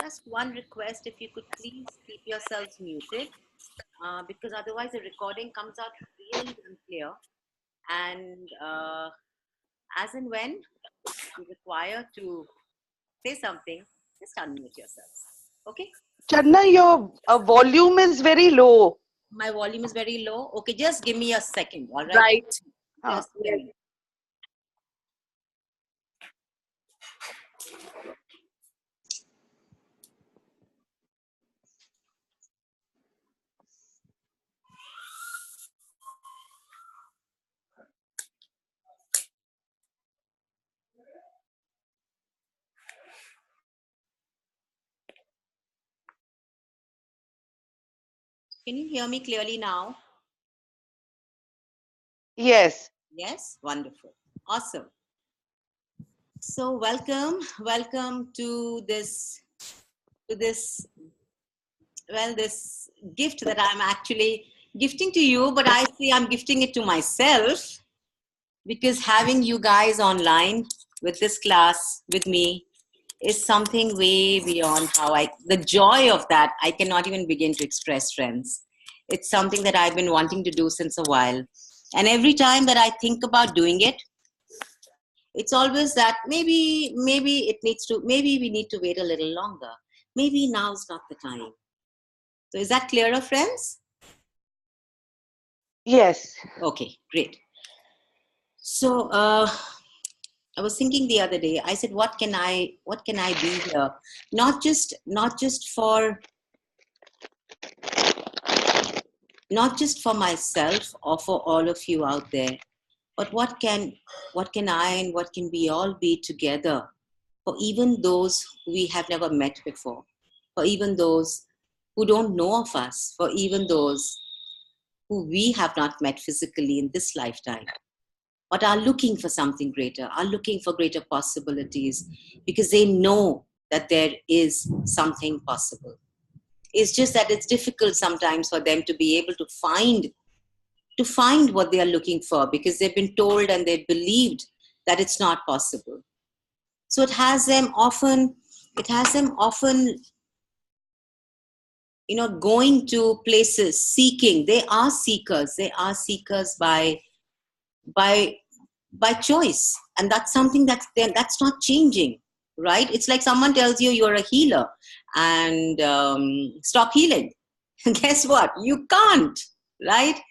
just one request, if you could please keep yourselves muted, because otherwise the recording comes out really unclear. And as and when you require to say something, just unmute yourselves. Okay? Channa, your volume is very low. My volume is very low. Okay, just give me a second, all right? Right. Just a Yes. minute. Can you hear me clearly now? Yes. Yes? Wonderful. Awesome. So welcome to this this gift that I'm actually gifting to you, but I say I'm gifting it to myself, because having you guys online with this class with me is something way beyond the joy of that I cannot even begin to express, friends. It's something that I've been wanting to do since a while. And every time that I think about doing it, it's always that maybe we need to wait a little longer. Maybe now's not the time. So is that clearer, friends? Yes. Okay, great. So I was thinking the other day, I said, what can I be here? Not just for myself or for all of you out there, but what can I and what can we all be together for even those we have never met before, for even those who don't know of us, for even those who we have not met physically in this lifetime, but are looking for something greater, are looking for greater possibilities, because they know that there is something possible. It's just that it's difficult sometimes for them to be able to find what they are looking for, because they've been told and they've believed that it's not possible. So it has them often, going to places seeking. They are seekers by choice, and that's something that's not changing, right? It's like someone tells you you're a healer and stop healing. Guess what? You can't, right?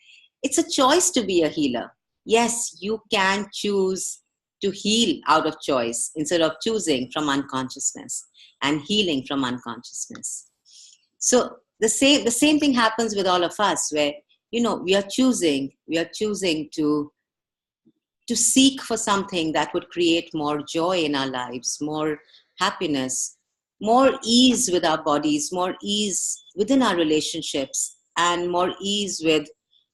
It's a choice to be a healer. Yes, you can choose to heal out of choice instead of choosing from unconsciousness and healing from unconsciousness. So the same thing happens with all of us, where we are choosing to seek for something that would create more joy in our lives, more happiness, more ease with our bodies, more ease within our relationships, and more ease with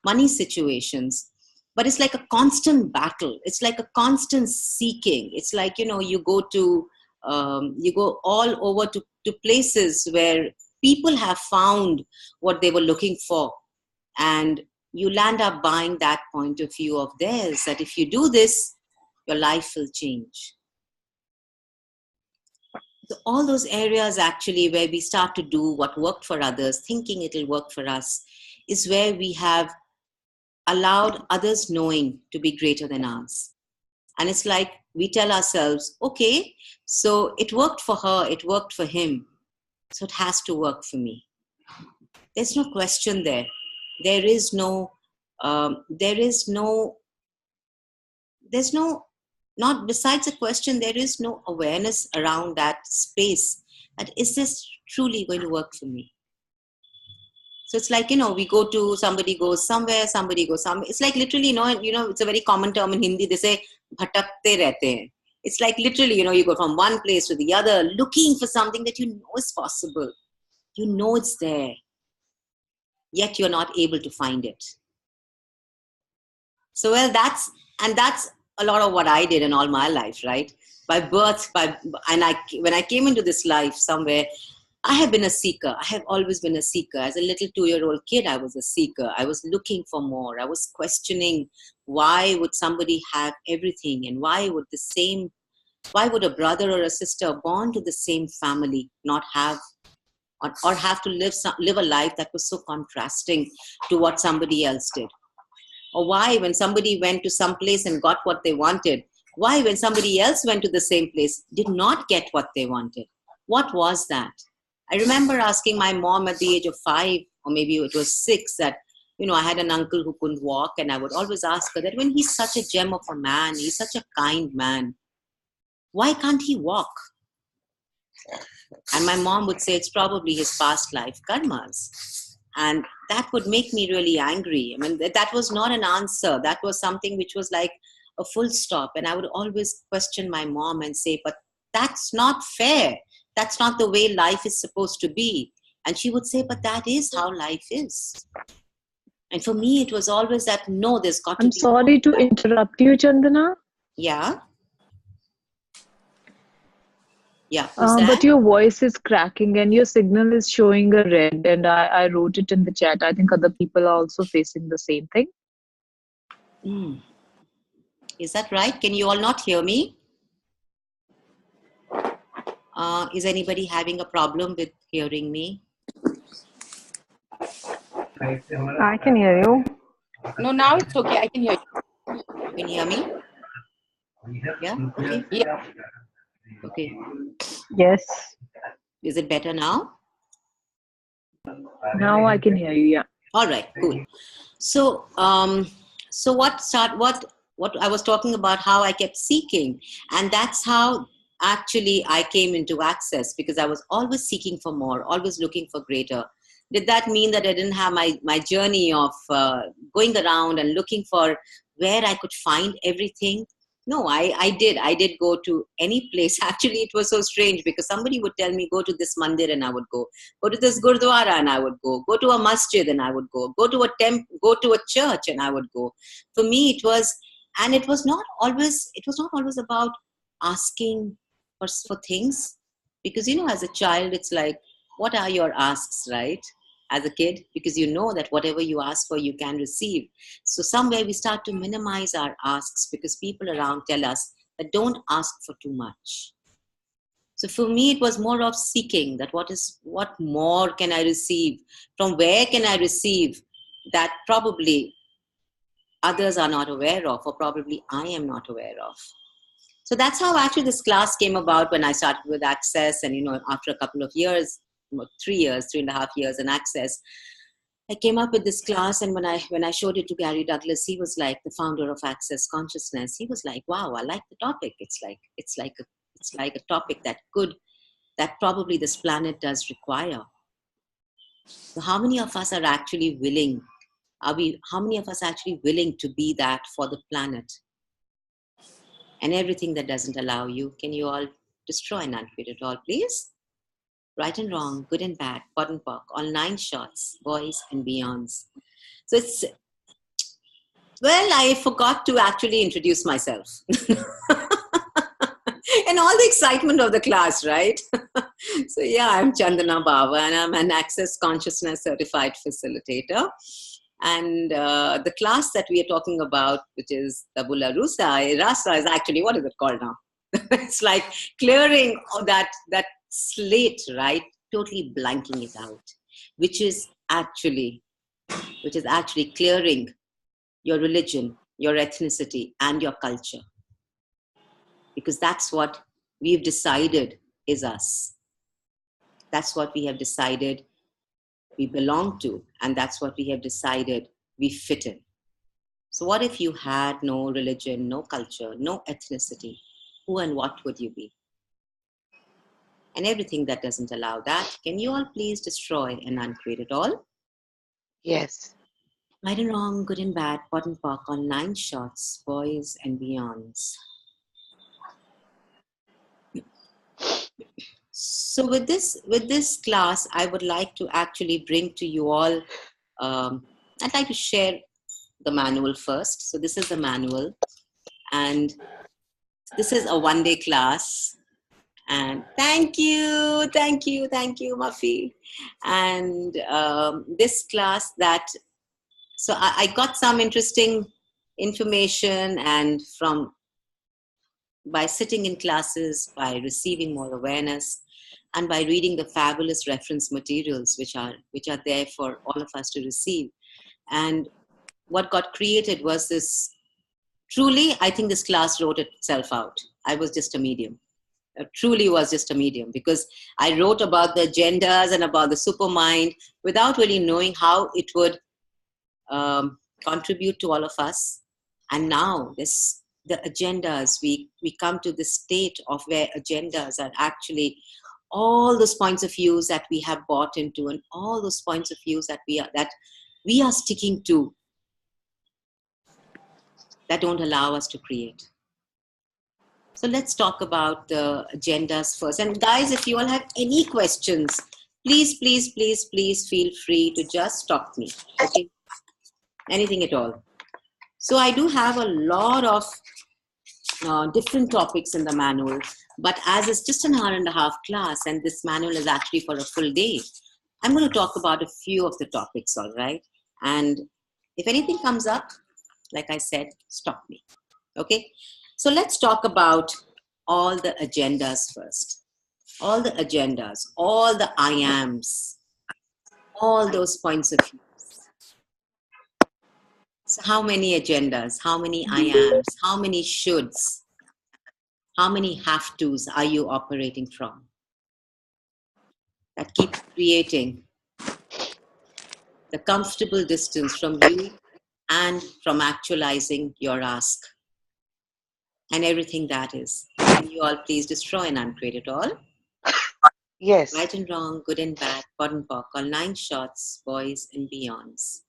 money situations. But it's like a constant battle. It's like a constant seeking. It's like, you go all over to places where people have found what they were looking for, and you land up buying that point of view of theirs, that if you do this, your life will change. So all those areas actually where we start to do what worked for others, thinking it'll work for us, is where we have allowed others knowing to be greater than ours. And it's like we tell ourselves, okay, so it worked for her, it worked for him, so it has to work for me. There's no question there. There is no there's no, not besides a question, there is no awareness around that space, that is this truly going to work for me? So it's like, somebody goes somewhere, it's like literally, it's a very common term in Hindi. They say bhatakte rehte hain. It's like literally, you go from one place to the other looking for something that you know is possible, you know it's there, yet you're not able to find it. So, well, that's a lot of what I did in all my life, right? By birth, when I came into this life somewhere, I have been a seeker. I have always been a seeker. As a little 2-year-old kid, I was a seeker. I was looking for more. I was questioning, why would somebody have everything, and why would the same Why would a brother or a sister born to the same family not have or have to live a life that was so contrasting to what somebody else did? Or why, when somebody went to some place and got what they wanted, why, when somebody else went to the same place, did not get what they wanted? What was that? I remember asking my mom at the age of 5, or maybe it was 6, that, I had an uncle who couldn't walk, and I would always ask her that when he's such a gem of a man, he's such a kind man, why can't he walk? And my mom would say it's probably his past life karmas. And that would make me really angry. I mean, that was not an answer. That was something which was like a full stop. And I would always question my mom and say, but that's not fair. That's not the way life is supposed to be. And she would say, but that is how life is. And for me, it was always that, no, there's got to be. I'm sorry to interrupt you, Chandana. Yeah. Yeah. But your voice is cracking and your signal is showing a red, and I wrote it in the chat. I think other people are also facing the same thing. Is that right? Can you all not hear me? Is anybody having a problem with hearing me? I can hear you. No, now it's okay. I can hear you. Can you hear me? Yeah? Okay. Yeah. Okay. Yes. Is it better now? Now I can hear you, yeah. All right, cool. So, what I was talking about, how I kept seeking, and that's how actually I came into Access, because I was always seeking for more, always looking for greater. Did that mean that I didn't have my journey of going around and looking for where I could find everything? No, I did. I did go to any place. Actually, it was so strange, because somebody would tell me, go to this mandir, and I would go. Go to this gurdwara, and I would go. Go to a masjid, and I would go. Go to a church, and I would go. For me, it was not always about asking for things. Because, as a child, it's like, what are your asks, right? As a kid, because you know that whatever you ask for, you can receive. So somewhere we start to minimize our asks, because people around tell us that don't ask for too much. So for me, it was more of seeking that what more can I receive? From where can I receive that probably others are not aware of, or probably I am not aware of? So that's how actually this class came about when I started with Access. And, after a couple of years, 3.5 years in Access, I came up with this class. And when I showed it to Gary Douglas, he was like, the founder of Access Consciousness. He was like, wow, I like the topic. It's like a topic that probably this planet does require. So how many of us are actually willing? How many of us are actually willing to be that for the planet? And everything that doesn't allow you, can you all destroy and uncreate it all, please? Right and wrong, good and bad, pot and pock, all 9 shots, boys and beyonds. So I forgot to actually introduce myself. And all the excitement of the class, right? So yeah, I'm Chandanabawa, and I'm an Access Consciousness Certified Facilitator. And the class that we are talking about, which is Tabula Rasa, is actually, what is it called now? It's like clearing that slate, right? Totally blanking it out, which is actually clearing your religion, your ethnicity, and your culture. Because that's what we've decided is us. That's what we have decided we belong to, and that's what we have decided we fit in. So what if you had no religion, no culture, no ethnicity? Who and what would you be? And everything that doesn't allow that, can you all please destroy and uncreate it all? Yes. Right and wrong, good and bad, pot and pock, on 9 shots, boys and beyonds. So with this class, I would like to actually bring to you all, I'd like to share the manual first. So this is the manual, and this is a 1-day class. And thank you, Muffy. And this class so I got some interesting information and from by sitting in classes, by receiving more awareness, and by reading the fabulous reference materials which are there for all of us to receive. And what got created was this. Truly, I think this class wrote itself out. I was just a medium. Truly was just a medium, because I wrote about the agendas and about the supermind without really knowing how it would contribute to all of us. And now the agendas, we come to this state of where agendas are actually all those points of views that we have bought into, and all those points of views that we are sticking to, that don't allow us to create. So let's talk about the agendas first. And guys, if you all have any questions, please, please, please, please feel free to just stop me. Okay? Anything at all. So I do have a lot of different topics in the manual, but as it's just an hour and a half class, and this manual is actually for a full day, I'm going to talk about a few of the topics, all right? And if anything comes up, like I said, stop me. Okay? So let's talk about all the agendas first. All the agendas, all the I ams, all those points of view. So how many agendas, how many I ams, how many shoulds, how many have tos are you operating from? That keep creating the comfortable distance from you and from actualizing your ask. And everything that is. Can you all please destroy and uncreate it all? Yes. Right and wrong, good and bad, pot and pock, all 9 shots, boys and beyonds.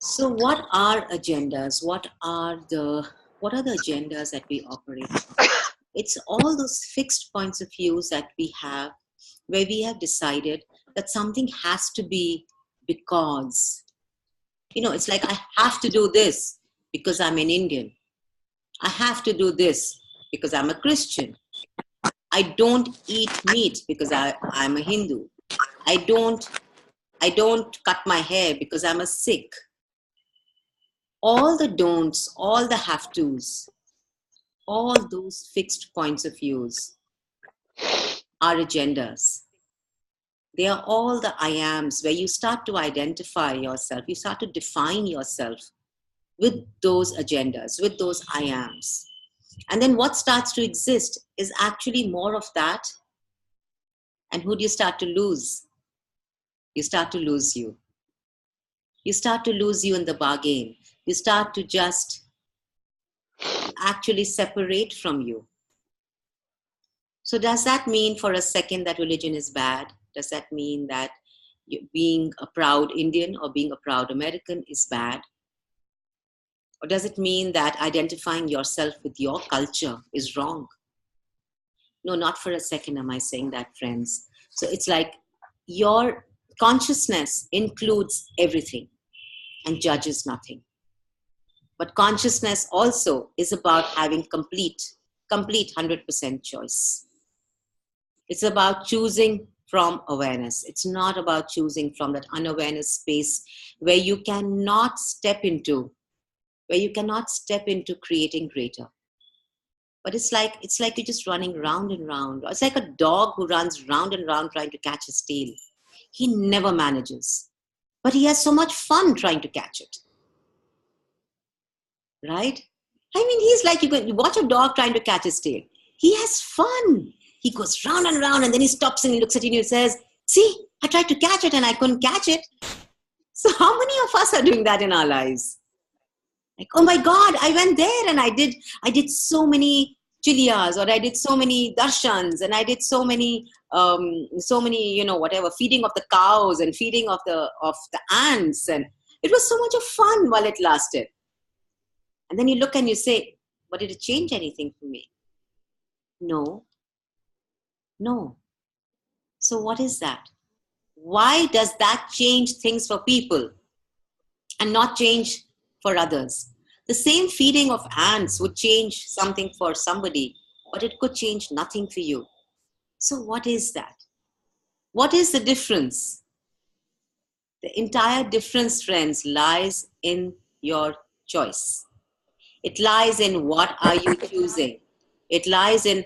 So what are agendas? What are the agendas that we operate on? It's all those fixed points of views that we have, where we have decided that something has to be because. It's like, I have to do this because I'm an Indian. I have to do this because I'm a Christian. I don't eat meat because I'm a Hindu. I don't cut my hair because I'm a Sikh. All the don'ts, all the have tos, all those fixed points of views are agendas. They are all the I ams, where you start to identify yourself, you start to define yourself with those agendas, with those I ams. And then what starts to exist is actually more of that. And who do you start to lose? You start to lose you. You start to lose you in the bargain. You start to just actually separate from you. So does that mean for a second that religion is bad? Does that mean that being a proud Indian or being a proud American is bad? Or does it mean that identifying yourself with your culture is wrong? No, not for a second am I saying that, friends. So it's like your consciousness includes everything and judges nothing. But consciousness also is about having complete 100% choice. It's about choosing from awareness. It's not about choosing from that unawareness space where you cannot step into creating greater. But it's like you're just running round and round. It's like a dog who runs round and round trying to catch his tail. He never manages, but he has so much fun trying to catch it. Right? I mean, he's like, you watch a dog trying to catch his tail. He has fun. He goes round and round, and then he stops and he looks at you and he says, see, I tried to catch it and I couldn't catch it. So how many of us are doing that in our lives? Like, oh my God, I went there and I did so many chiliyas, or I did so many darshans, and I did so many, whatever, feeding of the cows and feeding of the ants. And it was so much of fun while it lasted. And then you look and you say, but did it change anything for me? No. So what is that? Why does that change things for people and not change for others? The same feeding of ants would change something for somebody, but it could change nothing for you. So what is that? What is the difference? The entire difference, friends, lies in your choice. It lies in what are you choosing. It lies in,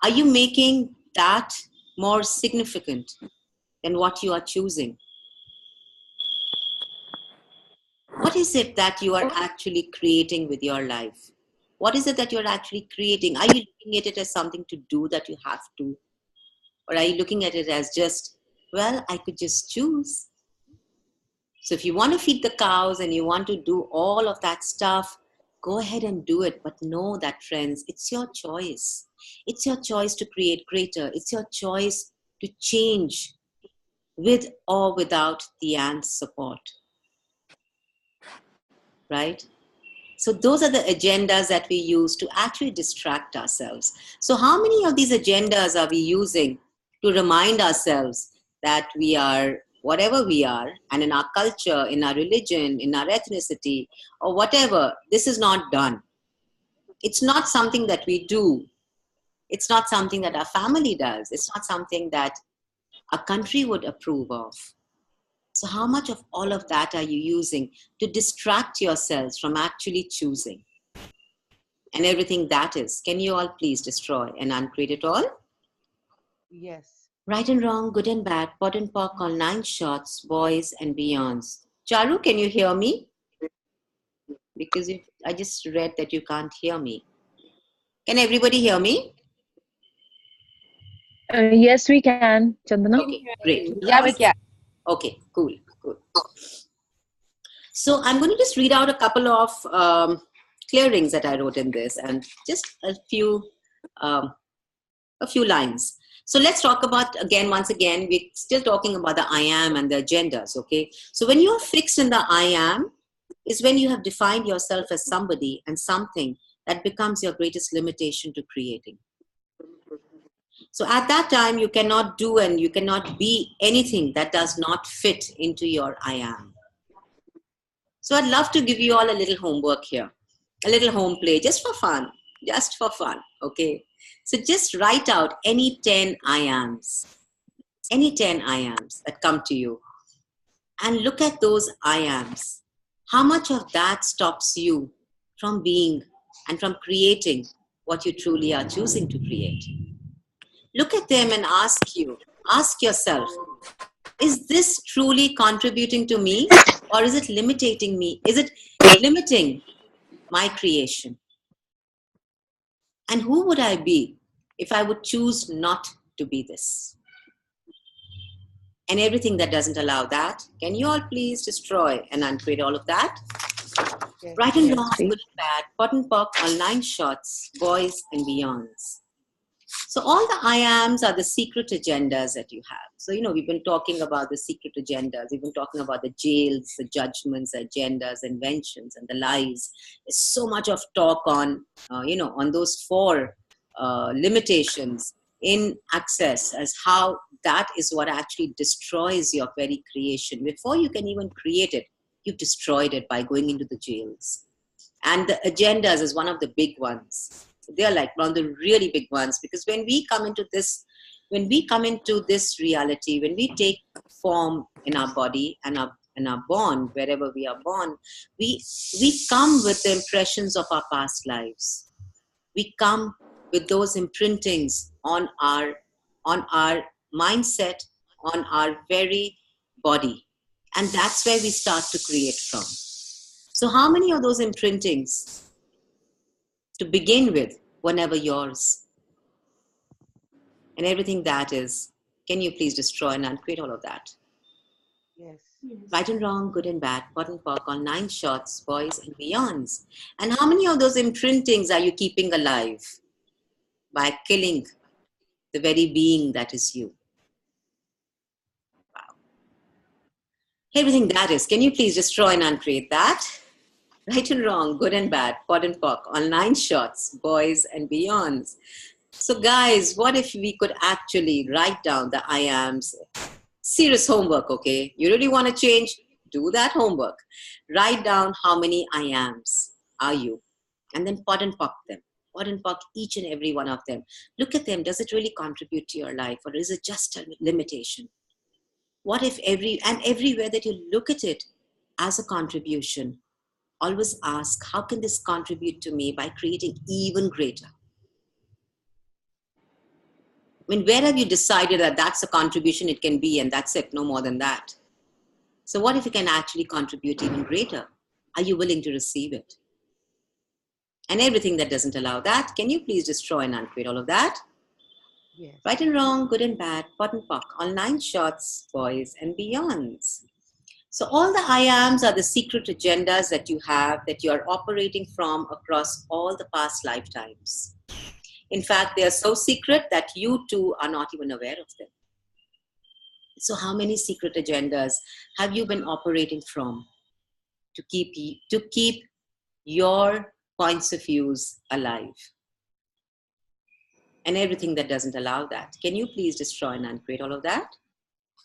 are you making that more significant than what you are choosing? What is it that you are actually creating with your life? What is it that you're actually creating? Are you looking at it as something to do that you have to? Or are you looking at it as just, well, I could just choose? So if you want to feed the cows and you want to do all of that stuff, go ahead and do it. But know that, friends, it's your choice. It's your choice to create greater. It's your choice to change with or without the ant's support. Right? So those are the agendas that we use to actually distract ourselves. So how many of these agendas are we using to remind ourselves that we are whatever we are, and in our culture, in our religion, in our ethnicity, or whatever, this is not done. It's not something that we do. It's not something that our family does. It's not something that a country would approve of. So how much of all of that are you using to distract yourselves from actually choosing? And everything that is. Can you all please destroy and uncreate it all? Yes. Right and wrong, good and bad, pot and pock, all 9 shots, boys and beyonds. Charu, can you hear me? Because I just read that you can't hear me. Can everybody hear me? Yes, we can, Chandana. Okay, great. Yeah, we can. Okay, cool. So I'm going to just read out a couple of clearings that I wrote in this, and just a few lines. So let's talk about, once again, we're still talking about the I am and the agendas, okay? So when you're fixed in the I am, is when you have defined yourself as somebody and something that becomes your greatest limitation to creating. So at that time, you cannot do and you cannot be anything that does not fit into your I am. So I'd love to give you all a little homework here, a little home play, just for fun, okay? So just write out any 10 I ams that come to you, and look at those I ams. How much of that stops you from being and from creating what you truly are choosing to create? Look at them and ask yourself, is this truly contributing to me, or is it limiting me? Is it limiting my creation? And who would I be if I would choose not to be this? And everything that doesn't allow that, can you all please destroy and uncreate all of that? Yes. Right and Yes, wrong, please. good and bad, pot and pock, all 9 shots, boys and beyonds. So all the I ams are the secret agendas that you have. So, we've been talking about the secret agendas. We've been talking about the jails, the judgments, agendas, inventions, and the lies. There's so much of talk on, on those 4 limitations in access, as how that is what actually destroys your very creation. Before you can even create it, you've destroyed it by going into the jails. And the agendas is one of the big ones. They're like one of the really big ones, because when we come into this reality, when we take form in our body and are born, wherever we are born, we come with the impressions of our past lives. We come with those imprintings on our mindset, on our very body. And that's where we start to create from. So how many of those imprintings to begin with were never yours? And everything that is, can you please destroy and uncreate all of that? Yes. Right and wrong, good and bad, pot and pock, all 9 shots, boys and beyonds. And how many of those imprintings are you keeping alive by killing the very being that is you? Wow. Everything that is, can you please destroy and uncreate that? Right and wrong, good and bad, pot and pock, all 9 shots, boys and beyonds. So guys, what if we could actually write down the I ams? Serious homework, okay? You really want to change? Do that homework. Write down how many I ams are you, and then pot and pock them. Pot and pock each and every one of them. Look at them. Does it really contribute to your life, or is it just a limitation? What if everywhere that you look at it as a contribution, always ask, how can this contribute to me by creating even greater? I mean, where have you decided that that's a contribution it can be and that's it, no more than that? So what if you can actually contribute even greater? Are you willing to receive it? And everything that doesn't allow that, can you please destroy and uncreate all of that? Yes. Right and wrong, good and bad, pot and pock, all 9 shots, boys and beyonds. So all the I ams are the secret agendas that you have, that you are operating from across all the past lifetimes. In fact, they are so secret that you too are not even aware of them. So how many secret agendas have you been operating from to keep your points of views alive? And everything that doesn't allow that. Can you please destroy and uncreate all of that?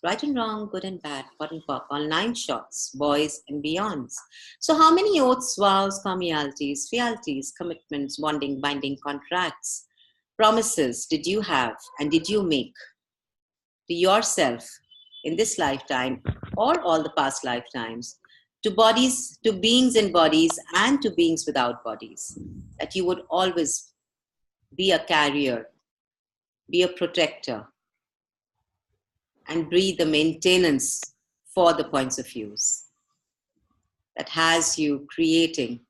Right and wrong, good and bad, pot and pock, all 9 shots, boys and beyonds. So how many oaths, vows, communalities, fealties, commitments, bonding, binding contracts, promises did you have and did you make to yourself in this lifetime or all the past lifetimes, to bodies, to beings in bodies and to beings without bodies, that you would always be a carrier, be a protector, and be the maintenance for the points of views that has you creating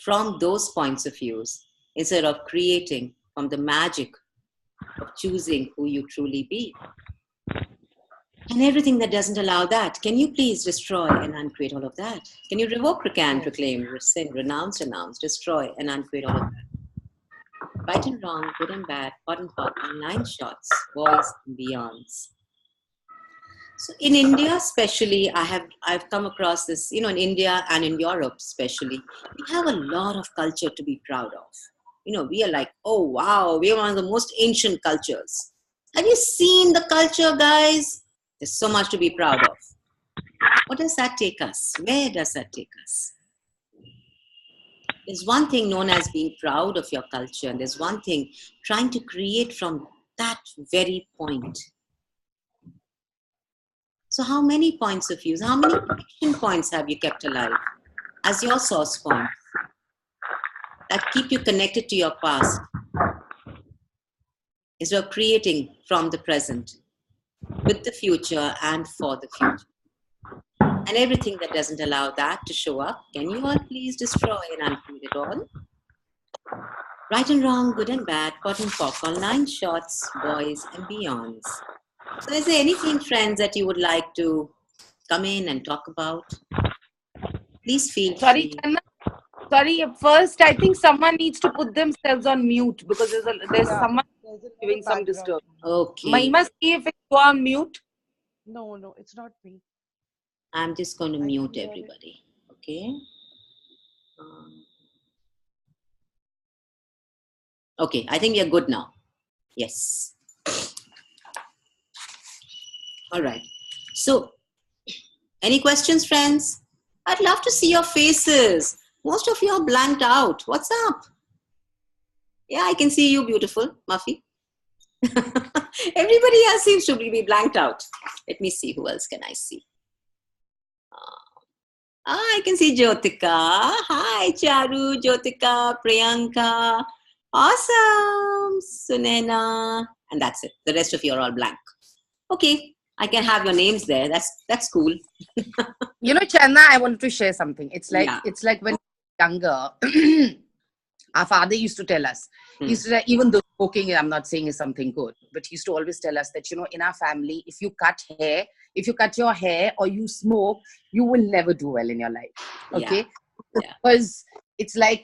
from those points of views instead of creating from the magic of choosing who you truly be. And everything that doesn't allow that, can you please destroy and uncreate all of that? Can you revoke, recant, reclaim, rescind, renounce, destroy and uncreate all of that? Right and wrong, good and bad, pot and pot, and 9 shots, boys and beyonds. So in India, especially, I've come across this, in India and in Europe, especially, we have a lot of culture to be proud of. We are like, oh wow, we are one of the most ancient cultures. Have you seen the culture, guys? There's so much to be proud of. What does that take us? Where does that take us? There's one thing known as being proud of your culture, and there's one thing trying to create from that very point. So how many points of views, how many connection points have you kept alive as your source points that keep you connected to your past instead of creating from the present with the future and for the future? And everything that doesn't allow that to show up, can you all please destroy and uncreate it all? Right and wrong, good and bad, pot and pock, all 9 shots, boys and beyonds. So is there anything, friends, that you would like to come in and talk about? Please feel Sorry, free. Channa. Sorry, first I think someone needs to put themselves on mute because there's someone giving some disturbance. Okay. Mahima, see if it's on mute. No, it's not me. I'm just going to mute everybody. Okay. Okay, I think we are good now. Yes. All right. So, any questions, friends? I'd love to see your faces. Most of you are blanked out. What's up? Yeah, I can see you, beautiful, Muffy. Everybody else seems to be blanked out. Let me see. Who else can I see? I can see Jyotika. Hi, Charu, Jyotika, Priyanka. Awesome. Sunena. And that's it. The rest of you are all blank. Okay. I can have your names there. That's cool. Channa, I wanted to share something. It's like when we were younger, our father used to tell us, he used to, even though smoking, I'm not saying is something good, but he used to always tell us that, in our family, if you cut your hair or you smoke, you will never do well in your life. Okay? Yeah. Because it's like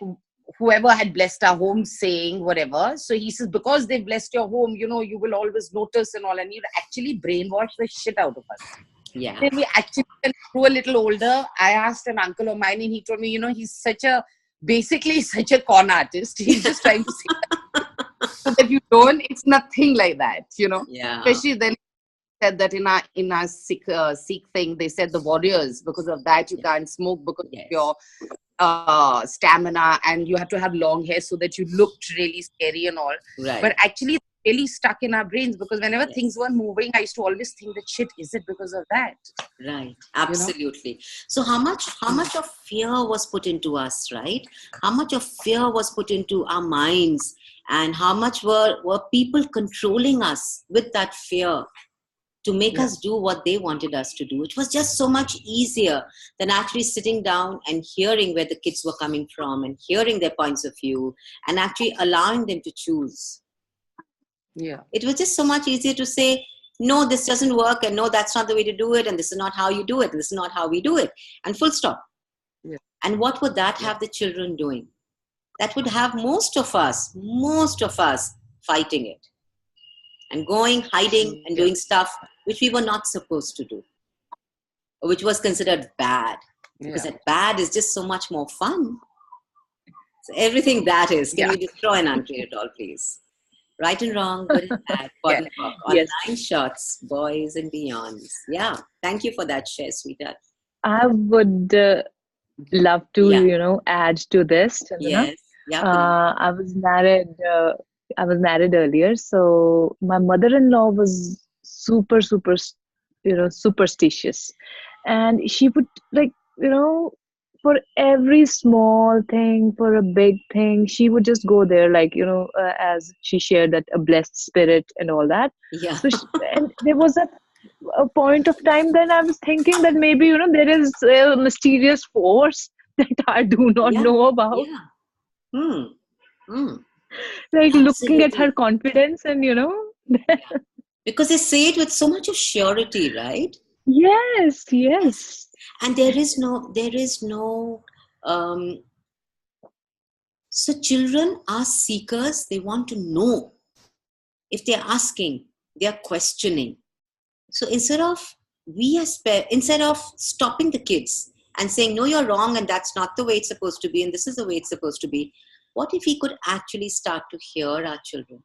whoever had blessed our home saying whatever. So he says, because they blessed your home, you will always notice and all. And he'd actually brainwash the shit out of us. Yeah. Then we actually, when we grew a little older, I asked an uncle of mine and he told me, he's basically such a con artist. He's just trying to say that. So that you don't, it's nothing like that, Yeah. Especially then said that in our Sikh thing, they said the warriors, because of that you can't smoke because of your stamina, and you have to have long hair so that you looked really scary and all. Right. But actually really stuck in our brains, because whenever things were moving, I used to always think that shit, is it because of that? Right, absolutely. So how much of fear was put into us, right? How much of fear was put into our minds, and how much were people controlling us with that fear to make us do what they wanted us to do? It was just so much easier than actually sitting down and hearing where the kids were coming from and hearing their points of view and actually allowing them to choose. Yeah. It was just so much easier to say, no, this doesn't work, and no, that's not the way to do it, and this is not how you do it, and this is not how we do it, and full stop. Yeah. And what would that have the children doing? That would have most of us fighting it and going, hiding, and doing stuff which we were not supposed to do, or which was considered bad. Because that bad is just so much more fun. So everything that is, can we destroy and uncreate it all, please? Right and wrong, good and bad, pot and pock, all 9 shots, boys and beyonds. Yeah, thank you for that share, sweetheart. I would love to, add to this. Yes. I was married. I was married earlier, so my mother-in-law was super, superstitious, and she would for every small thing, for a big thing, she would just go there, as she shared that a blessed spirit and all that. Yeah. So and there was a point of time then I was thinking that maybe there is a mysterious force that I do not know about. Like looking at her confidence and because they say it with so much of surety, right? Yes. And there is no so children are seekers. They want to know. If they're asking, they're questioning. So instead of stopping the kids and saying, no, you're wrong, and that's not the way it's supposed to be, and this is the way it's supposed to be, what if we could actually start to hear our children?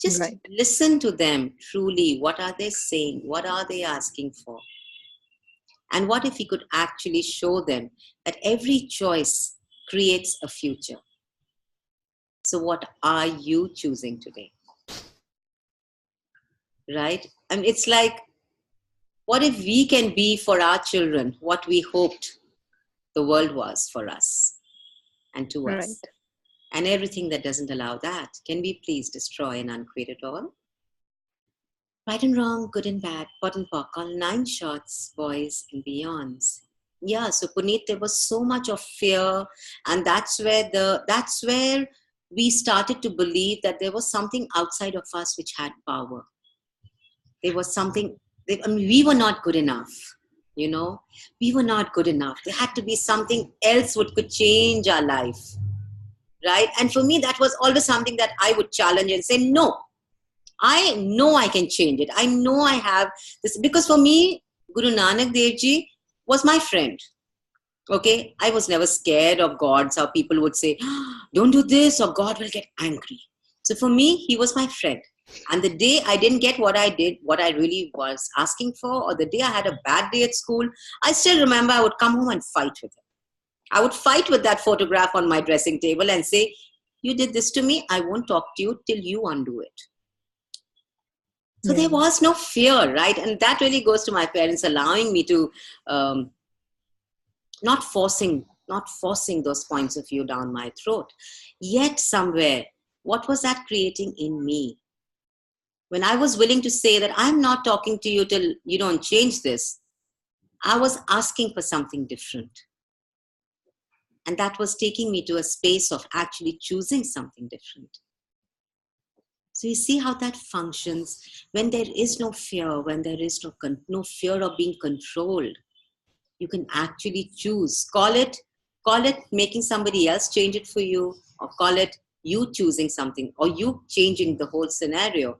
Just listen to them truly. What are they saying? What are they asking for? And what if we could actually show them that every choice creates a future? So what are you choosing today? Right? And it's like, what if we can be for our children what we hoped the world was for us and to us? And everything that doesn't allow that, can we please destroy and uncreate it all? Right and wrong, good and bad, pot and pock, all 9 shots, boys and beyonds. Yeah, so Puneet, there was so much of fear, and that's where we started to believe that there was something outside of us which had power. There was something, we were not good enough, we were not good enough. There had to be something else which could change our life, right? And for me, that was always something that I would challenge and say, no, I know I can change it. I know I have this, because for me, Guru Nanak Dev Ji was my friend. Okay, I was never scared of gods. How people would say, don't do this or God will get angry. So for me, he was my friend. And the day I didn't get what I really was asking for, or the day I had a bad day at school, I still remember I would come home and fight with him. I would fight with that photograph on my dressing table and say, you did this to me, I won't talk to you till you undo it. So there was no fear, right? And that really goes to my parents allowing me to not forcing those points of view down my throat. Yet somewhere, what was that creating in me? When I was willing to say that I'm not talking to you till you don't change this, I was asking for something different. And that was taking me to a space of actually choosing something different. So you see how that functions when there is no fear, when there is no fear of being controlled. You can actually choose. Call it making somebody else change it for you, or call it you choosing something, or you changing the whole scenario.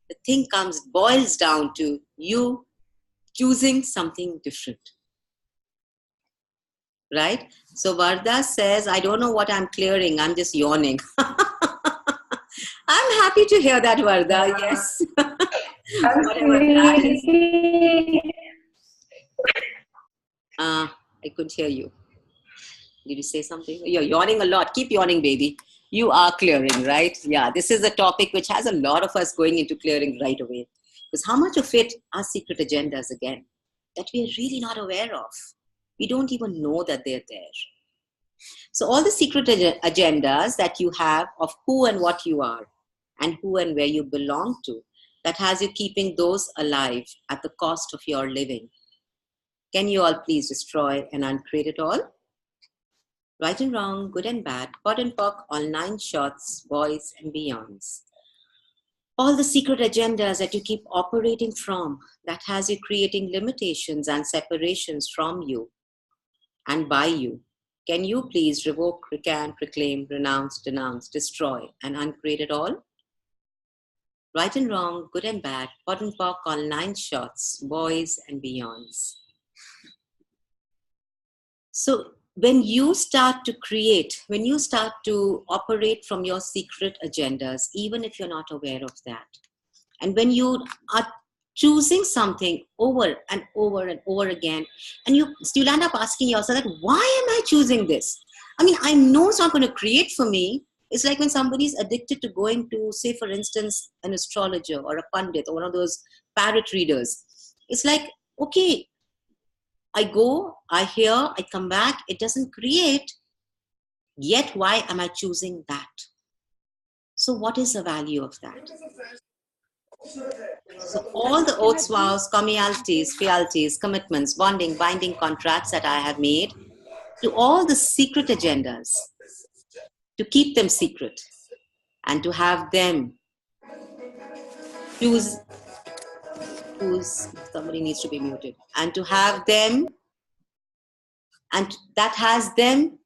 The thing boils down to you choosing something different. Right? So Varda says, I don't know what I'm clearing. I'm just yawning. I'm happy to hear that, Varda. Yes. Whatever that is. I couldn't hear you. Did you say something? You're yawning a lot. Keep yawning, baby. You are clearing, right? Yeah, this is a topic which has a lot of us going into clearing right away. Because how much of it are secret agendas again that we are really not aware of? We don't even know that they're there. So, all the secret agendas that you have of who and what you are and who and where you belong to, that has you keeping those alive at the cost of your living. Can you all please destroy and uncreate it all? Right and wrong, good and bad, pot and pock, all nine shots, boys and beyonds. All the secret agendas that you keep operating from, that has you creating limitations and separations from you and by you. Can you please revoke, recant, reclaim, renounce, denounce, destroy, and uncreate it all? Right and wrong, good and bad, pot and pock, all nine shots, boys and beyonds. So when you start to create, when you start to operate from your secret agendas, even if you're not aware of that, and when you are choosing something over and over and over again, and you still end up asking yourself that, why am I choosing this? I mean, I know it's not going to create for me. It's like when somebody's addicted to going to, say, for instance, an astrologer or a pundit or one of those parrot readers. It's like, okay, I go, I hear, I come back, it doesn't create, yet why am I choosing that? So what is the value of that? So all the oaths, vows, communalities, fealties, commitments, bonding, binding contracts that I have made to all the secret agendas, to keep them secret and to have them choose, somebody needs to be muted, and to have them, and that has them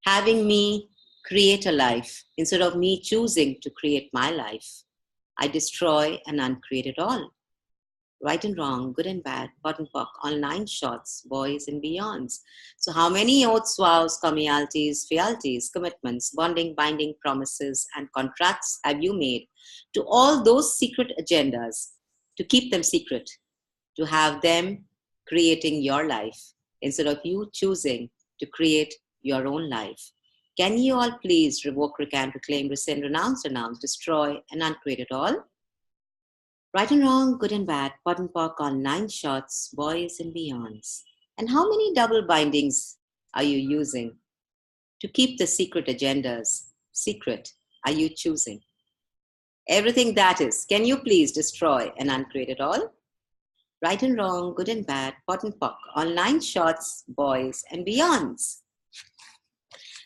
having me create a life instead of me choosing to create my life. I destroy and uncreate it all. Right and wrong, good and bad, pot and pock, all nine shots, boys and beyonds. So how many oaths, vows, communalities, fealties, commitments, bonding, binding promises, and contracts have you made to all those secret agendas to keep them secret, to have them creating your life instead of you choosing to create your own life? Can you all please revoke, recant, reclaim, rescind, renounce, renounce, destroy, and uncreate it all? Right and wrong, good and bad, pot and pock, all nine shots, boys and beyonds. And how many double bindings are you using to keep the secret agendas secret? Are you choosing? Everything that is, can you please destroy and uncreate it all? Right and wrong, good and bad, pot and pock, all nine shots, boys and beyonds.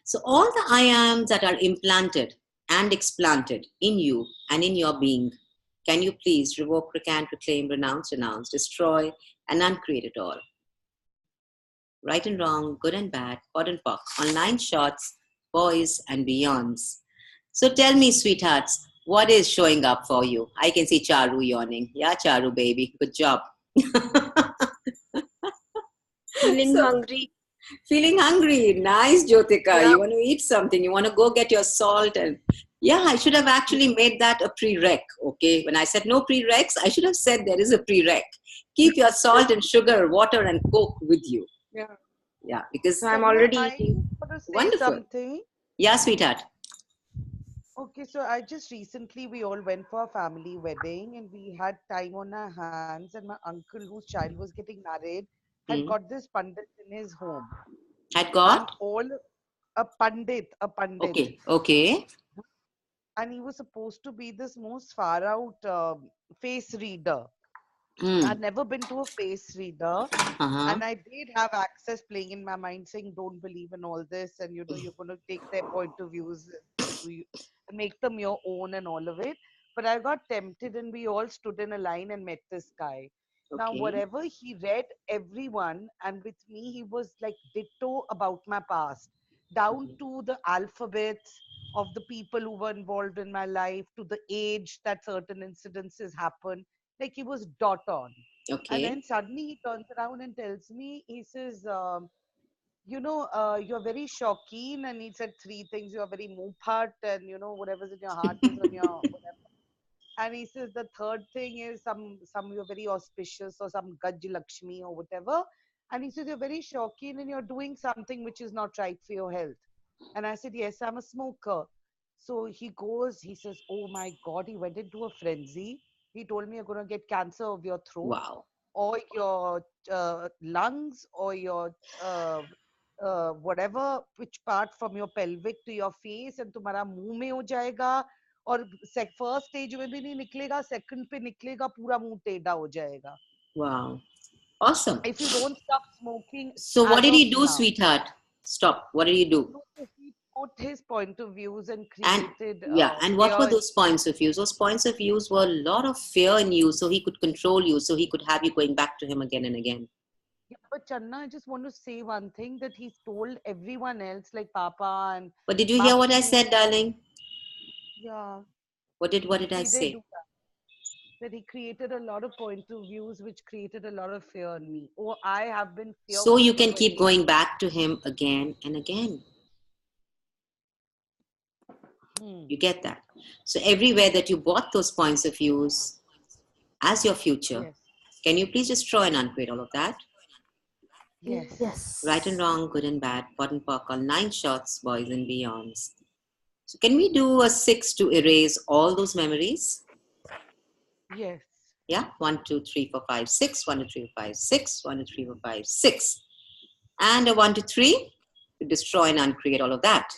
So all the I ams that are implanted and explanted in you and in your being, can you please revoke, recant, reclaim, renounce, renounce, destroy, and uncreate it all? Right and wrong, good and bad, pot and pock, all nine shots, boys and beyonds. So tell me, sweethearts, what is showing up for you? I can see Charu yawning. Yeah, Charu baby, good job. Feeling hungry. Feeling hungry. Nice, Jyotika. Yeah. You want to eat something. You want to go get your salt. And yeah, I should have actually made that a prereq. Okay. When I said no prereqs, I should have said there is a prereq. Keep your salt and sugar, water, and Coke with you. Yeah. Yeah, because So I'm already I eating. want to say wonderful. something. Yeah, sweetheart. Okay, so I just recently we all went for a family wedding and we had time on our hands, and my uncle whose child was getting married had Hmm. got this pandit in his home, Had and got? all a pandit, Okay. Okay. and he was supposed to be this most far out face reader. I'd Hmm. never been to a face reader, Uh-huh. and I did have access playing in my mind saying, don't believe in all this, and you're going to take their point of views and make them your own and all of it. But I got tempted, and we all stood in a line and met this guy. Now, Okay. whatever he read, everyone, and with me, he was like ditto about my past, down to the alphabets of the people who were involved in my life, to the age that certain incidences happened. Like he was dot on. And Okay. then suddenly he turns around and tells me, he says, you're very shocking. And he said three things. You're very mupat, and whatever's in your heart is on your whatever. And he says the third thing is some you're very auspicious or some Gaj Lakshmi or whatever. And he says you're very shocking and you're doing something which is not right for your health. And I said, yes, I'm a smoker. So he goes, he says, oh my God, he went into a frenzy. He told me, you're going to get cancer of your throat Wow. or your lungs or your whatever, which part from your pelvic to your face, and तुम्हारा मुंह में हो जाएगा. और first stage में भी नहीं निकलेगा, second पे निकलेगा, पूरा मुंह टेढ़ा हो जाएगा. Wow. Awesome. If you don't stop smoking So what as did of he do, now. sweetheart? Stop. What did he do? So he put his point of views and And created yeah, and what fear were in those points of views? Those points of views were a lot of fear in you, so he could control you, so he could have you going back to him again and again. Yeah, but Channa, I just want to say one thing, that he's told everyone else, like Papa and But did you hear what I Maki. said, darling? Yeah, What did I he did say? do that. That he created a lot of point of views, which created a lot of fear in me. Oh, I have been So fearful you for can keep 20 going years. back to him again and again. You get that? So everywhere that you bought those points of views as your future, Yes, can you please destroy and uncreate all of that? yes, Right and wrong, good and bad, pot and pock, all 9 shots, boys and beyonds. So can we do a 6 to erase all those memories? yes. Yeah, 1, 2, 3, 4, 5, 6, 1, 2, 3, 4, 5, 6, 1, 2, 3, 4, 5, 6. And a 1, 2, 3 to destroy and uncreate all of that.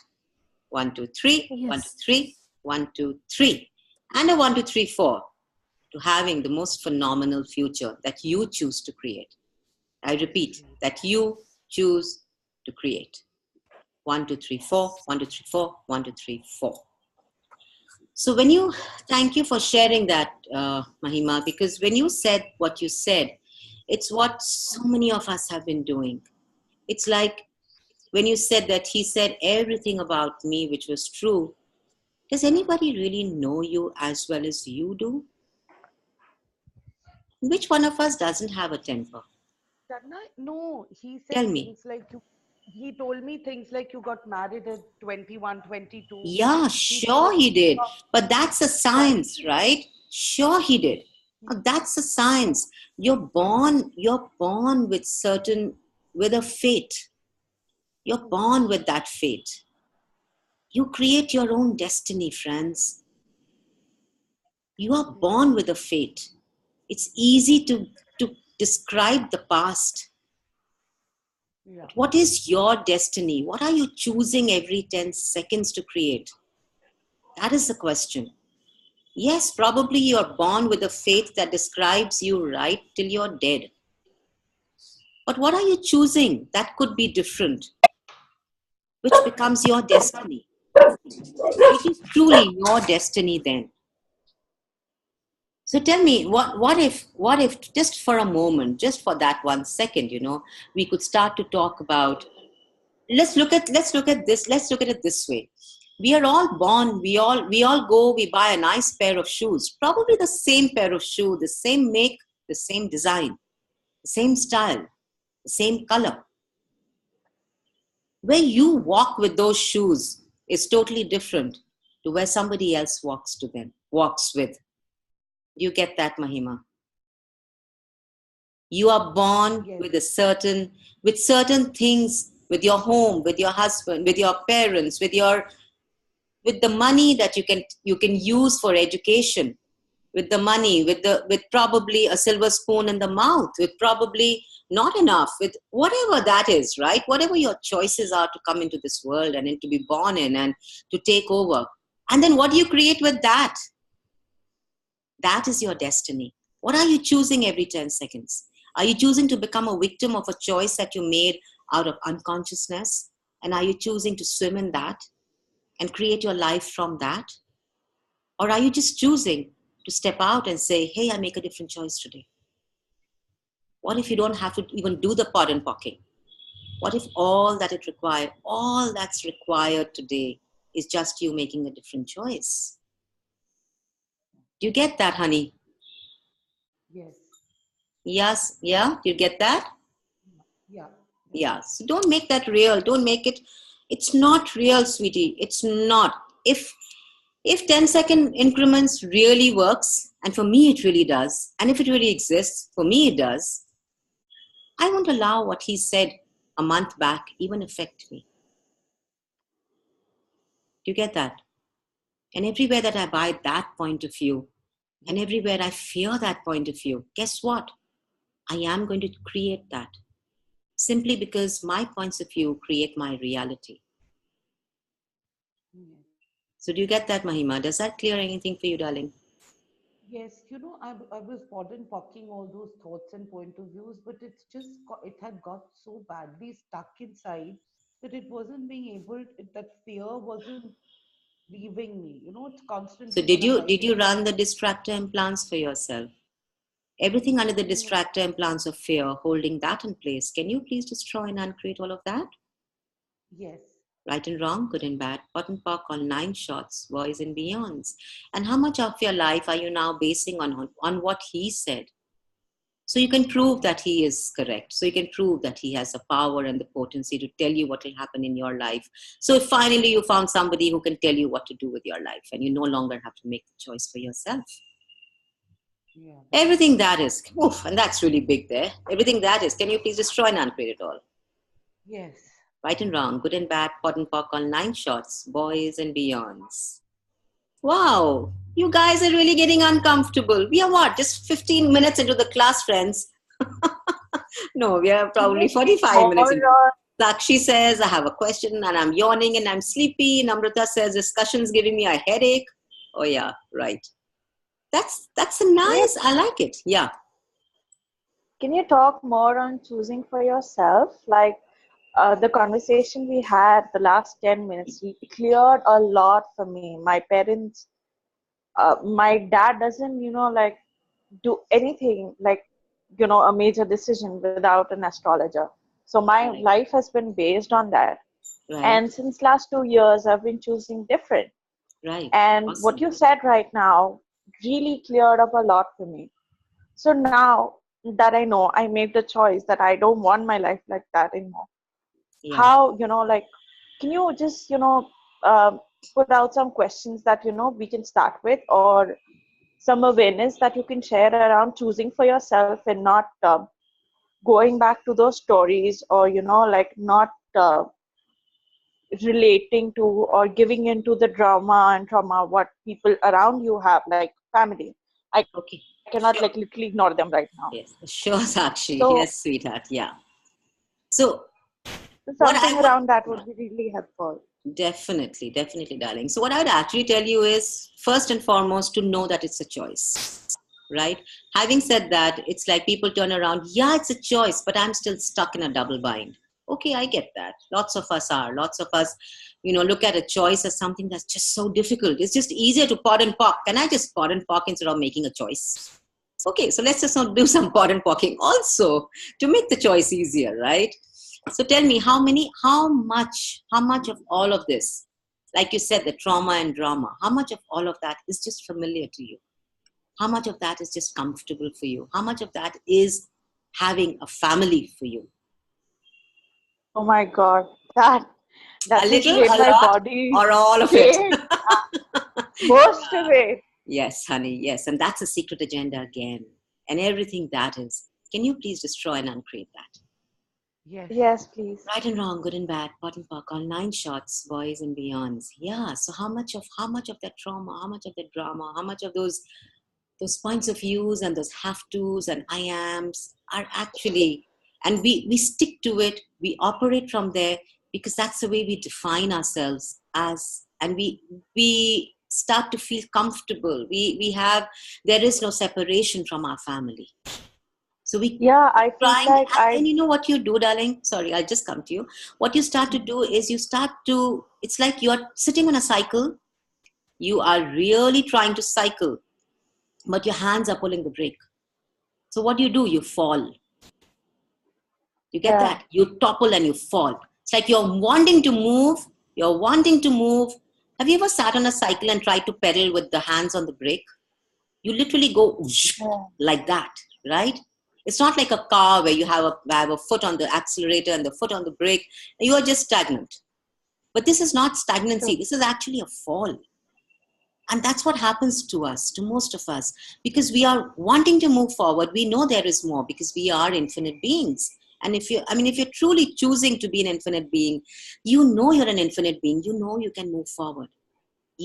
1, 2, 3, 1, 2, 3, 1, 2, 3. And a 1, 2, 3, 4 to having the most phenomenal future that you choose to create. I repeat, that you choose to create. 1, 2, 3, 4, 1, 2, 3, 4, 1, 2, 3, 4. So thank you for sharing that, Mahima, because when you said what you said, it's what so many of us have been doing. It's like when you said that he said everything about me, which was true. Does anybody really know you as well as you do? Which one of us doesn't have a temper? Channa, no, he said Tell me. things like he told me things like you got married at 21, 22. Yeah, He sure told he me did. But that's a that, science, right? Sure he did. That's a science. You're born with a fate. You're born with that fate. You create your own destiny, friends. You are born with a fate. It's easy to describe the past. yeah, What is your destiny? What are you choosing every 10 seconds to create? That is the question. Yes, probably you're born with a fate that describes you right till you're dead. But what are you choosing that could be different, which becomes your destiny? It is truly your destiny then. So tell me, what if just for a moment, just for that 1 second, we could start to talk about, let's look at it this way. We are all born, we all go, we buy a nice pair of shoes, probably the same pair of shoe, the same make, the same design, the same style, the same color. Where you walk with those shoes is totally different to where somebody else walks with. Do you get that, Mahima? You are born yes, with certain things, with your home, with your husband, with your parents, with the money that you can use for education, with the money, with probably a silver spoon in the mouth, with probably not enough, with whatever that is, right? Whatever your choices are to come into this world and to be born in and to take over. And then what do you create with that? That is your destiny. What are you choosing every 10 seconds? Are you choosing to become a victim of a choice that you made out of unconsciousness? And are you choosing to swim in that and create your life from that? Or are you just choosing to step out and say, hey, I make a different choice today? What if you don't have to even do the pot and pocking? What if all that's required today is just you making a different choice? Do you get that, honey? yes, Yes, yeah, do you get that? yeah, yeah. Yeah, so don't make that real. Don't make it, it's not real, sweetie. It's not. If 10-second increments really works, and for me it really does, and if it really exists, for me it does, I won't allow what he said a month back even affect me. Do you get that? And everywhere that I buy that point of view, and everywhere I fear that point of view, guess what? I am going to create that. Simply because my points of view create my reality. Yes. So do you get that, Mahima? Does that clear anything for you, darling? Yes, I was pardon talking all those thoughts and point of views, but it had got so badly stuck inside that it wasn't being able, that fear wasn't leaving me. It's So constantly when did I'm you writing. run the distractor implants for yourself? Everything under the Mm, distractor implants of fear, holding that in place. Can you please destroy and uncreate all of that? yes. Right and wrong, good and bad, pot and pock, all 9 shots, boys and beyonds. And how much of your life are you now basing on what he said? So you can prove that he is correct. So you can prove that he has the power and the potency to tell you what will happen in your life. So if finally you found somebody who can tell you what to do with your life, and you no longer have to make the choice for yourself. Yeah. Everything that is, oof, and that's really big there. Everything that is, can you please destroy and uncreate it all? Yes. Right and wrong, good and bad, pot and pock, all 9 shots, boys and beyonds. Wow, you guys are really getting uncomfortable. We are what, just 15 minutes into the class, friends? No, we are Can probably you speak 45 more minutes into. on? Sakshi says, I have a question and I'm yawning and I'm sleepy. Namrata says, discussion's giving me a headache. Oh yeah, right. That's a Can you nice, I like it. Yeah. can you talk more on choosing for yourself? Like the conversation we had the last 10 minutes cleared a lot for me. My parents, my dad doesn't, like do anything like a major decision without an astrologer. So my Right. life has been based on that. Right. And since last 2 years, I've been choosing different. Right. And what Awesome. you said right now really cleared up a lot for me. So now that I know I made the choice that I don't want my life like that anymore, Yeah. how, like, can you just, put out some questions that, we can start with, or some awareness that you can share around choosing for yourself and not going back to those stories, or, like not relating to or giving into the drama and trauma what people around you have, like family. I cannot Okay. like literally Sure. ignore them right now. Yes. Sure, Sakshi. So Yes, sweetheart. Yeah. So what something I would around that would be really helpful. definitely, definitely, darling. So what I would actually tell you is first and foremost to know that it's a choice. Right? Having said that, it's like people turn around, yeah, it's a choice, but I'm still stuck in a double bind. Okay, I get that. Lots of us are. Lots of us, look at a choice as something that's just so difficult. It's just easier to pot and pock. Can I just pot and pock instead of making a choice? Okay, so let's just not do some pot and pocking also to make the choice easier, right? So tell me, how much of all of this, like you said, the trauma and drama, how much of all of that is just familiar to you? How much of that is just comfortable for you? How much of that is having a family for you? Oh my God, that A just little, made a my lot, body or all of it? shake, most of it. Yes, honey, yes. And that's a secret agenda again. And everything that is. Can you please destroy and uncreate that? Yes. Yes, please. Right and wrong, good and bad, pot and pock, all 9 shots, boys and beyonds. Yeah. So how much of that trauma, how much of that drama, how much of those points of views and those have tos and I ams are actually, and we stick to it, we operate from there because that's the way we define ourselves as, and we start to feel comfortable. We have, there is no separation from our family. So we Yeah, I feel trying, like and you know what you do, darling? Sorry, I'll just come to you. What you start to do is it's like you're sitting on a cycle. You are really trying to cycle, but your hands are pulling the brake. So what do? You fall. You get yeah. that? You topple and you fall. It's like you're wanting to move. Have you ever sat on a cycle and tried to pedal with the hands on the brake? You literally go whoosh, Yeah. like that, right? It's not like a car where you have a foot on the accelerator and the foot on the brake. You are just stagnant. But this is not stagnancy. True. This is actually a fall. And that's what happens to us, to most of us, because we are wanting to move forward. We know there is more because we are infinite beings. And if you're truly choosing to be an infinite being, you know you're an infinite being. You know you can move forward.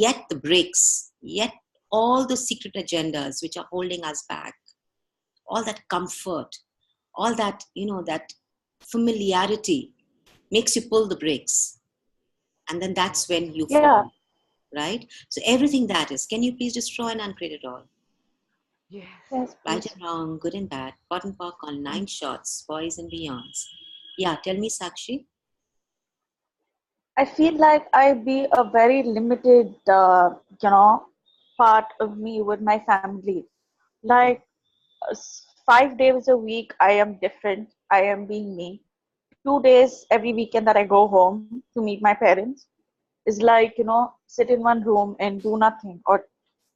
yet the breaks, yet all the secret agendas which are holding us back, all that comfort, all that, that familiarity makes you pull the brakes. And then that's when you fall, right? So everything that is, can you please destroy and uncreate it all? Yes. Right and wrong, good and bad, pot and pock on 9 shots, boys and beyonds. Yeah, tell me, Sakshi. I feel like I be a very limited, part of me with my family. Like 5 days a week, I am different. I am being me. 2 days every weekend that I go home to meet my parents is like, sit in one room and do nothing or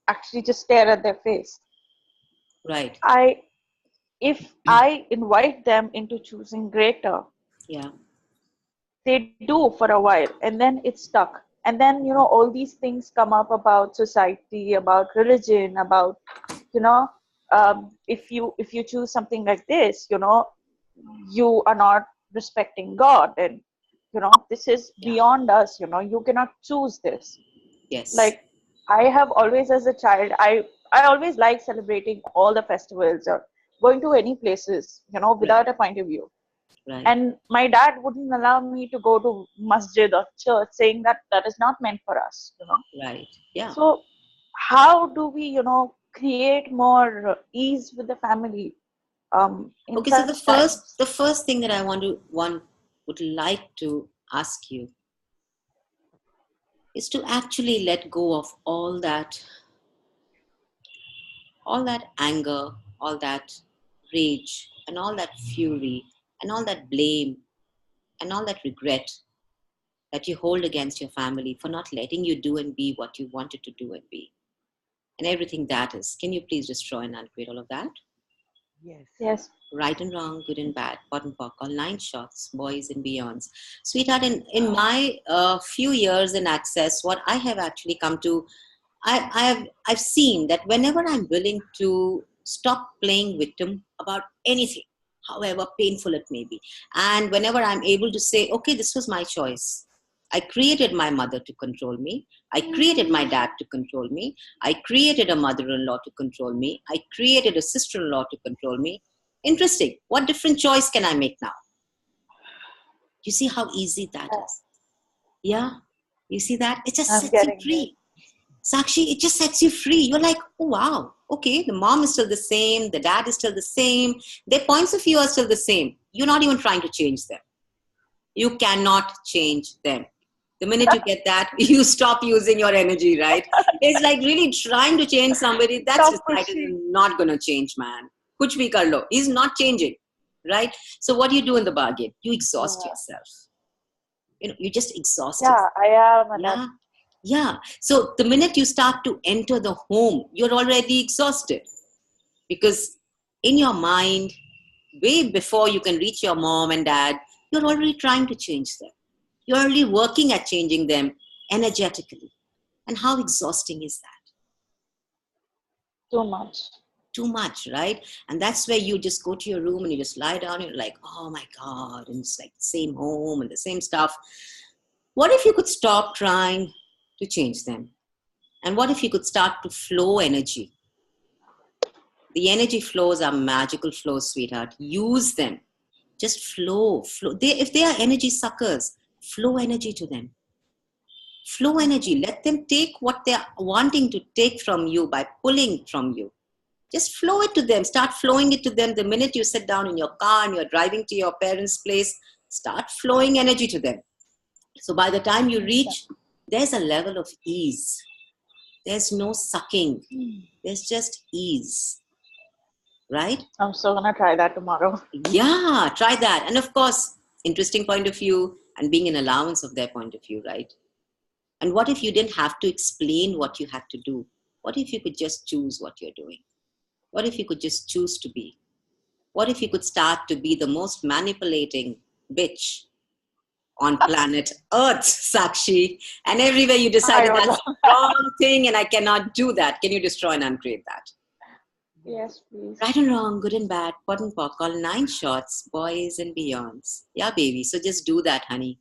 actually just stare at their face. Right. If I invite them into choosing greater, yeah, they do for a while and then it's stuck. And then, all these things come up about society, about religion, about, you know, if you choose something like this, you are not respecting God. And, this is beyond us, you cannot choose this. yes, Like, I have always, as a child, I always like celebrating all the festivals or going to any places, without a point of view. right, And my dad wouldn't allow me to go to masjid or church, saying that that is not meant for us, right, yeah. So how do we, create more ease with the family in Okay, so such times? the first thing that I would like to ask you is to actually let go of all that anger, all that rage, and all that fury, and all that blame, and all that regret that you hold against your family for not letting you do and be what you wanted to do and be. And everything that is. Can you please destroy and uncreate all of that? Yes. Yes. Right and wrong, good and bad, pot and pock, all 9 shots, boys and beyonds. Sweetheart, in my few years in Access, what I have actually come to, I've seen that whenever I'm willing to stop playing victim about anything, however painful it may be, and whenever I'm able to say, okay, this was my choice. I created my mother to control me. I created my dad to control me. I created a mother-in-law to control me. I created a sister-in-law to control me. Interesting. What different choice can I make now? You see how easy that is? Yeah? You see that? It just I'm sets you getting it. free. Sakshi, it just sets you free. You're like, oh, wow, okay, the mom is still the same, the dad is still the same, their points of view are still the same. You're not even trying to change them. You cannot change them. The minute you get that, you stop using your energy, right? It's like really trying to change somebody that's Stop decided pushing. not going to change, man. Kuch bhi kar lo. He's not changing, right? So what do you do in the bargain? You exhaust Yeah, yourself. You just exhaust yourself. yeah, I am at that. Yeah. Yeah. So the minute you start to enter the home, you're already exhausted because in your mind, way before you can reach your mom and dad, you're already trying to change them. You're already working at changing them energetically. And how exhausting is that? Too much. Too much, right? And that's where you just go to your room and you just lie down and you're like, oh my God, and it's like the same home and the same stuff. What if you could stop trying to change them? And what if you could start to flow energy? The energy flows are magical flows, sweetheart. Use them. Just flow. If they are energy suckers, flow energy to them. Flow energy. Let them take what they're wanting to take from you by pulling from you. Just flow it to them. Start flowing it to them. The minute you sit down in your car and you're driving to your parents' place, start flowing energy to them. So by the time you reach, there's a level of ease. There's no sucking. There's just ease. Right? I'm still gonna try that tomorrow. Yeah, try that. And of course, interesting point of view and being an allowance of their point of view, right? And what if you didn't have to explain what you had to do? What if you could just choose what you're doing? What if you could just choose to be? What if you could start to be the most manipulating bitch on planet Earth, Sakshi? And everywhere you I decided would that's love the that. wrong thing and I cannot do that. Can you destroy and uncreate that? Yes, please. Right and wrong, good and bad, pot and pock, all 9 shots, boys and beyonds. Yeah, baby. So just do that, honey.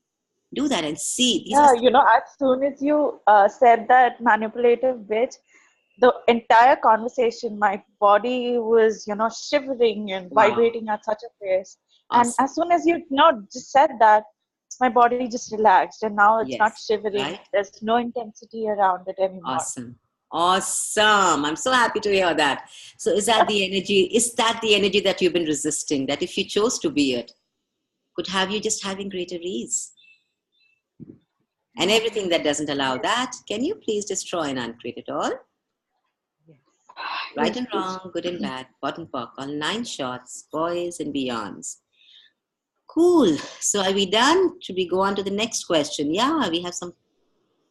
Do that and see. These are Yeah, as soon as you said that manipulative bitch, the entire conversation, my body was, shivering and wow, vibrating at such a pace. And awesome. as soon as just said that, my body just relaxed, and now it's not Yes, shivering. right? There's no intensity around it anymore. Awesome. Awesome. I'm so happy to hear that. So is that the energy? Is that the energy that you've been resisting? That if you chose to be it, could have you just having greater ease? And everything that doesn't allow that, can you please destroy and uncreate it all? Yes. Right Yes, and please. wrong, good and bad, pot and pock, all 9 shots, boys and beyonds. Cool. So are we done? Should we go on to the next question? Yeah, we have some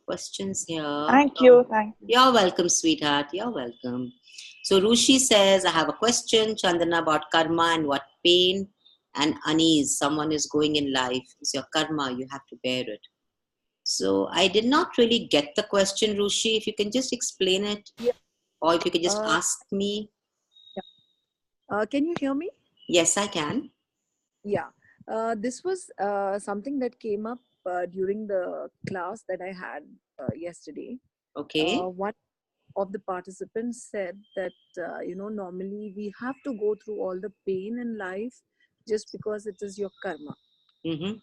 questions here. Thank you. Thank you. You're welcome, sweetheart. You're welcome. So Rushi says, I have a question, Chandana, about karma and what pain and unease someone is going in life. It's your karma, you have to bear it. So I did not really get the question, Rushi. If you can just explain it, Yeah. or if you could just Uh, ask me. can you hear me? Yes, I can. Yeah. This was something that came up during the class that I had yesterday. Okay. One of the participants said that, normally we have to go through all the pain in life just because it is your karma. Mm-hmm.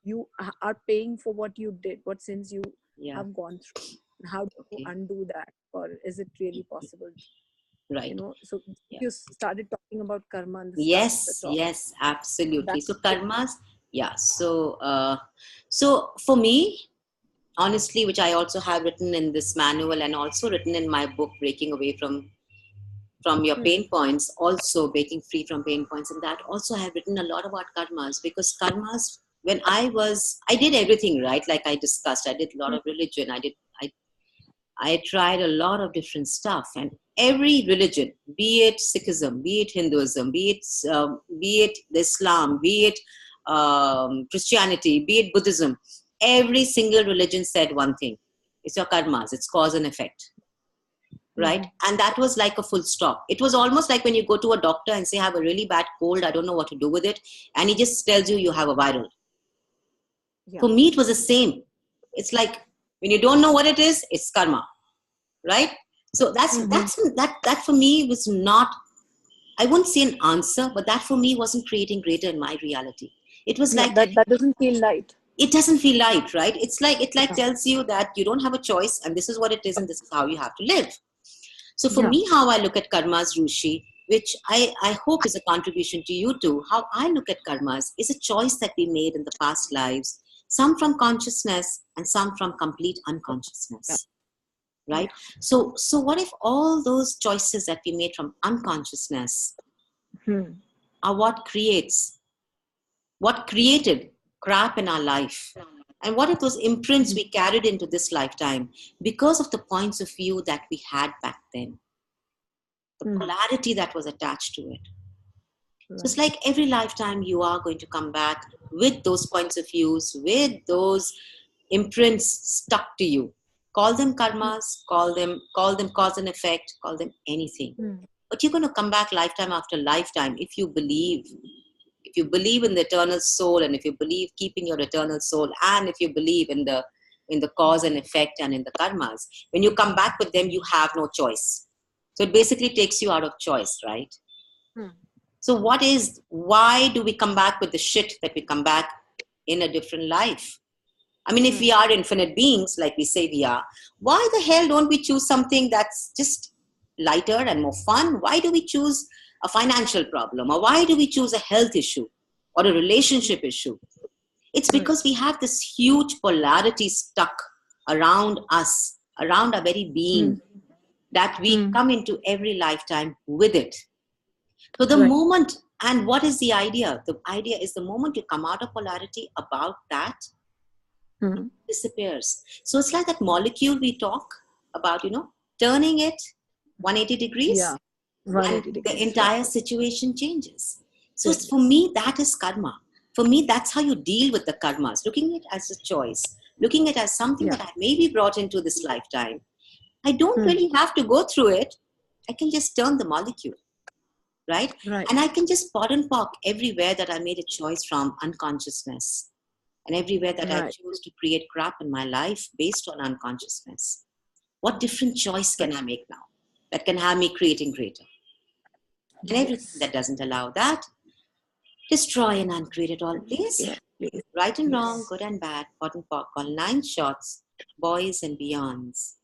You are paying for what you did, what sins you Yeah. have gone through. How do you Okay. undo that? Or is it really possible? Right. So Yeah. you started talking about karma in the start of the Yes, talk. yes, absolutely. That So karmas, yeah. So for me, honestly, which I also have written in this manual and also written in my book, Breaking Away from Your Pain Points, also breaking free from pain points, and that also I have written a lot about karmas, because karmas, when I did everything right, like I discussed. I did a lot of religion. I tried a lot of different stuff, and every religion, be it Sikhism, be it Hinduism, be it Islam, be it Christianity, be it Buddhism, every single religion said one thing: it's your karmas, it's cause and effect, right? And that was like a full stop. It was almost like when you go to a doctor and say, I have a really bad cold, I don't know what to do with it, and he just tells you you have a viral. yeah. For me, it was the same. It's like when you don't know what it is, it's karma, right? So that for me was not, I wouldn't say an answer, but that for me wasn't creating greater in my reality. It was Yeah, like, that doesn't feel light. it doesn't feel light, right? It Yeah. tells you that you don't have a choice, and this is what it is, and this is how you have to live. So for Yeah. me, how I look at karmas, Rushi, which I hope is a contribution to you too, how I look at karmas is a choice that we made in the past lives, some from consciousness and some from complete Yeah. unconsciousness. Right? So what if all those choices that we made from unconsciousness are what created crap in our life? And what if those imprints we carried into this lifetime because of the points of view that we had back then, the polarity that was attached to it? So it's like every lifetime you are going to come back with those points of views, with those imprints stuck to you. Call them karmas, call them cause and effect, call them anything. But you're going to come back lifetime after lifetime if you believe. If you believe in the eternal soul, and if you believe keeping your eternal soul, and if you believe in the cause and effect and in the karmas, when you come back with them, you have no choice. So it basically takes you out of choice, right? So why do we come back with the shit that we come back in a different life? I mean, if we are infinite beings, like we say we are, why the hell don't we choose something that's just lighter and more fun? Why do we choose a financial problem? Or why do we choose a health issue or a relationship issue? It's because we have this huge polarity stuck around us, around our very being, that we come into every lifetime with it. So the moment, and what is the idea? The idea is the moment you come out of polarity about that, it disappears. So it's like that molecule we talk about, turning it 180 degrees, Yeah. 180 and the degrees. entire situation changes. So for me, that is karma. For me, that's how you deal with the karmas, looking at it as a choice, looking at it as something that I may be brought into this lifetime. I don't really have to go through it. I can just turn the molecule. Right? Right. And I can just pot and pock everywhere that I made a choice from unconsciousness. And everywhere that I Right. choose to create crap in my life based on unconsciousness, what different choice can I make now that can have me creating greater? And everything Yes. that doesn't allow that, destroy and uncreate it all, please. Yeah, please. Right and wrong, Yes. good and bad, hot and popcorn, 9 shots, boys and beyonds.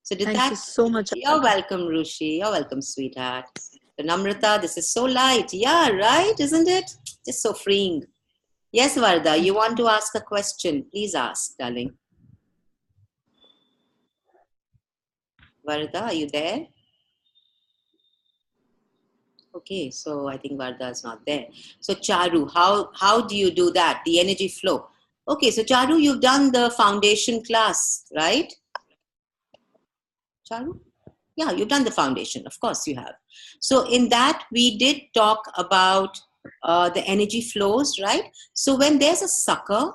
So did Thank you that? so much, You're Aparna. welcome, Rushi. You're welcome, sweetheart. So Namrata, this is so light. Yeah, right, isn't it? Just so freeing. Yes, Varda, you want to ask a question? Please ask, darling. Varda, are you there? Okay, so I think Varda is not there. So Charu, how do you do that? The energy flow. Okay, so Charu, you've done the foundation class, right? Charu? Yeah, you've done the foundation. Of course you have. So in that, we did talk about the energy flows, right? So when there's a sucker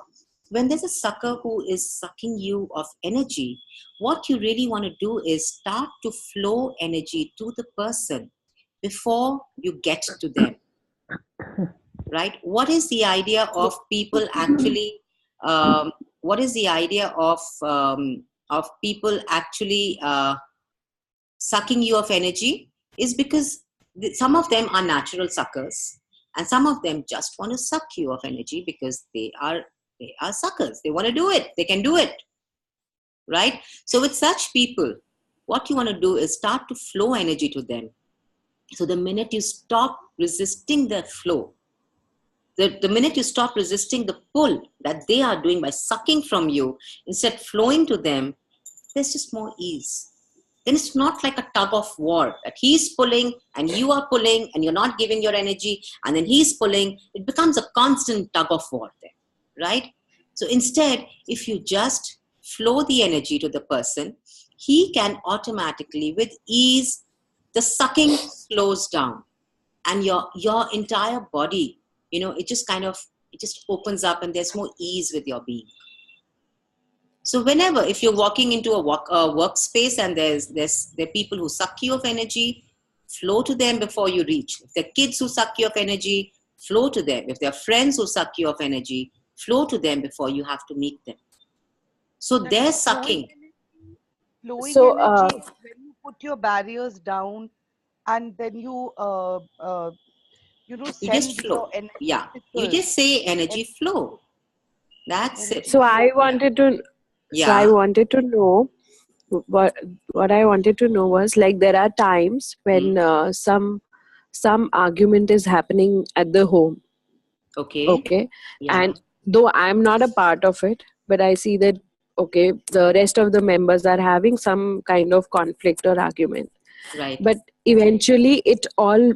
who is sucking you of energy, what you really want to do is start to flow energy to the person before you get to them, right? What is the idea of people actually? What is the idea of people actually sucking you of energy? Is because some of them are natural suckers, and some of them just want to suck you of energy because they are suckers. They want to do it. They can do it, right? So with such people, what you want to do is start to flow energy to them. So the minute you stop resisting the flow, the minute you stop resisting the pull that they are doing by sucking from you, instead flowing to them, there's just more ease. Then it's not like a tug of war that he's pulling and you are pulling and you're not giving your energy, and then he's pulling. It becomes a constant tug of war there, right? So instead, if you just flow the energy to the person, he can automatically, with ease, the sucking slows down, and your entire body, it just it just opens up, and there's more ease with your being. So whenever, if you're walking into a workspace and there are people who suck you of energy, flow to them before you reach. If there are kids who suck you of energy, flow to them. If there are friends who suck you of energy, flow to them before you have to meet them. So That they're flowing sucking. energy, flowing So, energy is when you put your barriers down and then You just send your flow. Yeah. You energetical just say energy flow. energy, That's it. energy so I flow. wanted to, so I Yeah. wanted to know what what I wanted to know was, like, there are times Hmm. when some argument is happening at the home, Okay. okay, Yeah. and though I'm not a part of it, but I see that, okay, the rest of the members are having some kind of conflict or argument, Right. but eventually it all,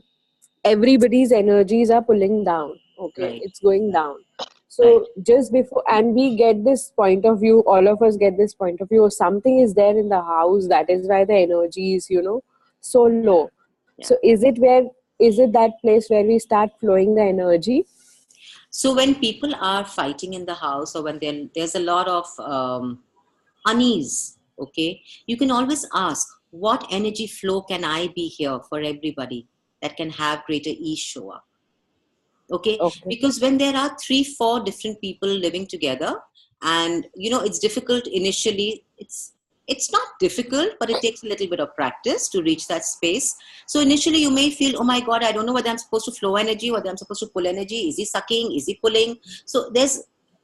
everybody's energies are pulling down, okay, Right. it's going down. Right. So just before, and we get this point of view, all of us get this point of view, oh, something is there in the house, that is why the energy is, so Yeah. low. Yeah. So is it that place where we start flowing the energy? So when people are fighting in the house, or when there's a lot of unease, okay, you can always ask, what energy flow can I be here for everybody that can have greater ease show up? Okay, Okay. because when there are 3 4 different people living together, and it's difficult initially. It's not difficult, but it takes a little bit of practice to reach that space. So initially you may feel, oh my god, I don't know whether I'm supposed to flow energy, whether I'm supposed to pull energy. Is he sucking, is he pulling? So there's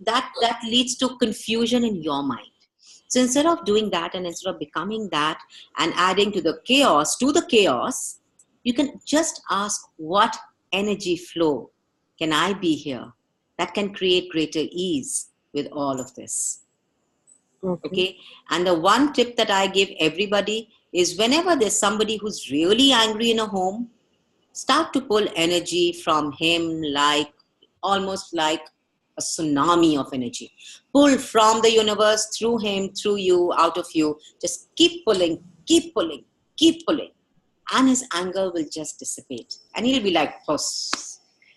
that leads to confusion in your mind. So instead of doing that, and instead of becoming that and adding to the chaos, you can just ask, what energy flow can I be here that can create greater ease with all of this? Okay. Okay. And the one tip that I give everybody is, whenever there's somebody who's really angry in a home, start to pull energy from him, like almost like a tsunami of energy. Pull from the universe, through him, through you, out of you. Just keep pulling, keep pulling, keep pulling. And his anger will just dissipate. And he'll be like, oh,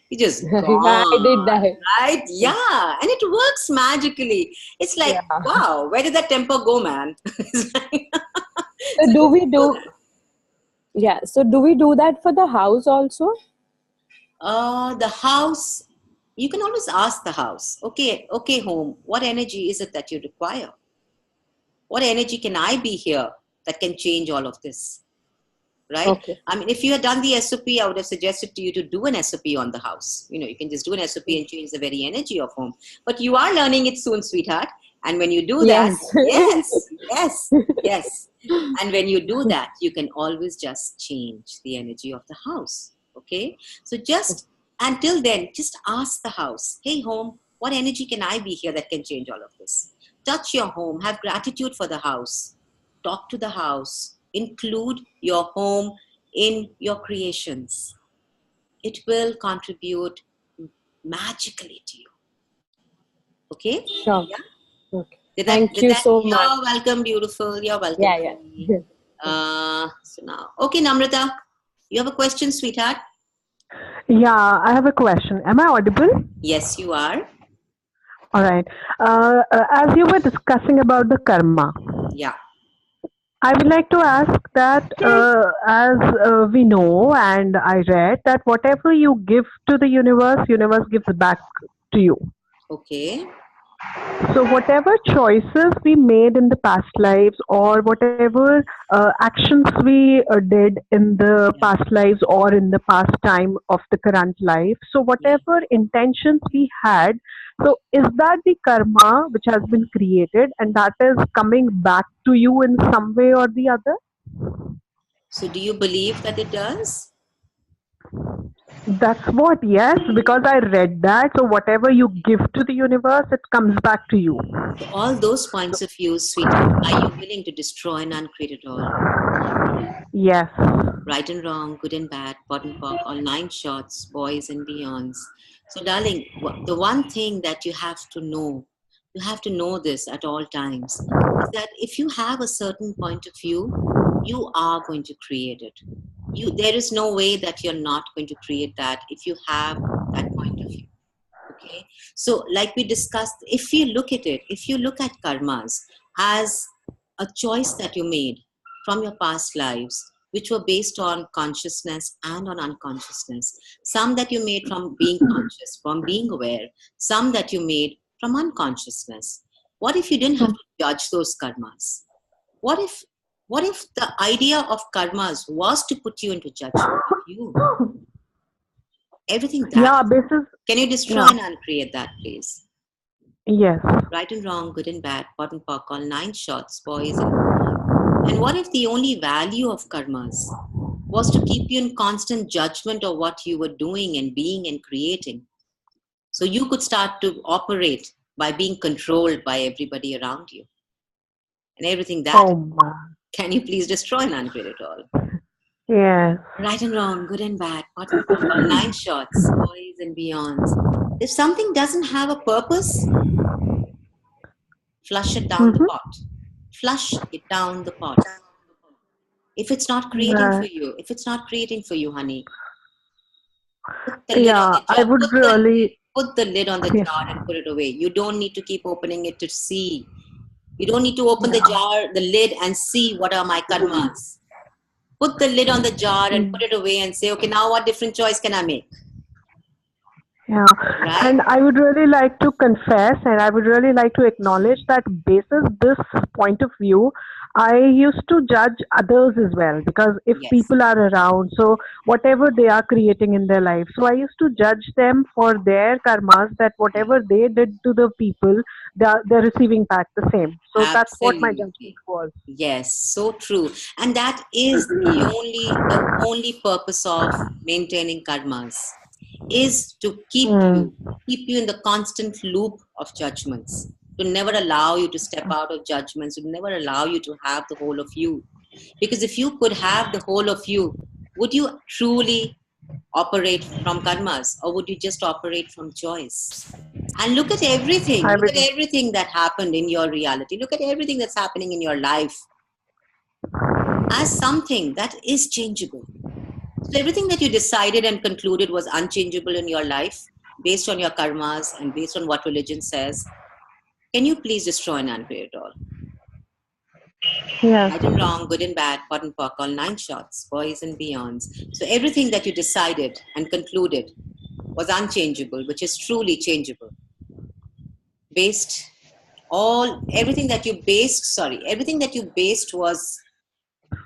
he just Yeah, I did gone, that. right? Yeah. And it works magically. It's like, Yeah. wow, where did that temper go, man? It's like, So so do just we pull. do, yeah, so do we do that for the house also? The house, You can always ask the house, okay, home, what energy is it that you require? What energy can I be here that can change all of this? Right? Okay. I mean, if you had done the SOP, I would have suggested to you to do an SOP on the house. You can just do an SOP and change the very energy of home. But you are learning it soon, sweetheart. And when you do that, Yes. yes. And when you do that, you can always just change the energy of the house. Okay? So just until then, just ask the house, hey, home, what energy can I be here that can change all of this? Touch your home, have gratitude for the house, talk to the house, include your home in your creations. It will contribute magically to you. Okay? Sure. Yeah? Okay. Did that, Thank you so much. you're welcome, beautiful. You're welcome, Yeah, honey. yeah. So now, okay, Namrata, you have a question, sweetheart? Yeah, I have a question. Am I audible? Yes, you are. All right. As you were discussing about the karma, Yeah. I would like to ask that as we know and I read that whatever you give to the universe gives back to you. Okay. So whatever choices we made in the past lives or whatever actions we did in the Yeah. past lives or in the past time of the current life, so Yeah. whatever intentions we had, so is that the karma which has been created and that is coming back to you in some way or the other? So do you believe that it does? That's what, yes, because I read that. So whatever you give to the universe, it comes back to you. So all those points of view, sweetheart, are you willing to destroy and uncreate it all? Yes. Right and wrong, good and bad, pot and pock, all 9 shots, boys and beyonds. So, darling, the one thing that you have to know this at all times, is that if you have a certain point of view, you are going to create it. There is no way that you're not going to create that if you have that point of view. Okay, so like we discussed, if you look at karmas as a choice that you made from your past lives, which were based on consciousness and on unconsciousness, some that you made from being conscious, from being aware, some that you made from unconsciousness. What if you didn't have to judge those karmas? What if the idea of karmas was to put you into judgment of you? Everything that Yeah, is. this is, Can you destroy yeah, and uncreate that, please? yes. Right and wrong, good and bad, pot and pock, all 9 shots, boys and beyond. And what if the only value of karmas was to keep you in constant judgment of what you were doing and being and creating? So you could start to operate by being controlled by everybody around you. And everything that, Oh my. can you please destroy and uncreate it all? Yes. Right and wrong, good and bad, pot and pock, all 9 shots, boys and beyonds. If something doesn't have a purpose, flush it down the Mm-hmm. pot. Flush it down the pot. If it's not creating for Right. you, honey, put the lid on Yeah, the I jar. would really, Put the lid on the yes. jar and put it away. You don't need to keep opening it to see. You don't need to open the Yeah. jar, the lid, and see what are my karmas. Put the lid on the jar and put Mm. it away and say, okay, now what different choice can I make? Yeah, Right? and I would really like to confess and I would really like to acknowledge that basis this point of view, I used to judge others as well because if Yes. people are around, so whatever they are creating in their life, so I used to judge them for their karmas that Yeah. whatever they did to the people, they're receiving back the same. So that's what my judgment Absolutely. was. Yes, so true. And that is the only purpose of maintaining karmas, is to Mm. keep you in the constant loop of judgments, to never allow you to step out of judgments, to never allow you to have the whole of you. Because if you could have the whole of you, would you truly operate from karmas, or would you just operate from choice? And look at everything. I Look at will. everything that happened in your reality. Look at everything that's happening in your life as something that is changeable. So everything that you decided and concluded was unchangeable in your life, based on your karmas and based on what religion says, can you please destroy and uncreate it all? Yes. Right and wrong, good and bad, pot and pock, all 9 shots, boys and beyonds. So everything that you decided and concluded was unchangeable, which is truly changeable. Everything that you based was,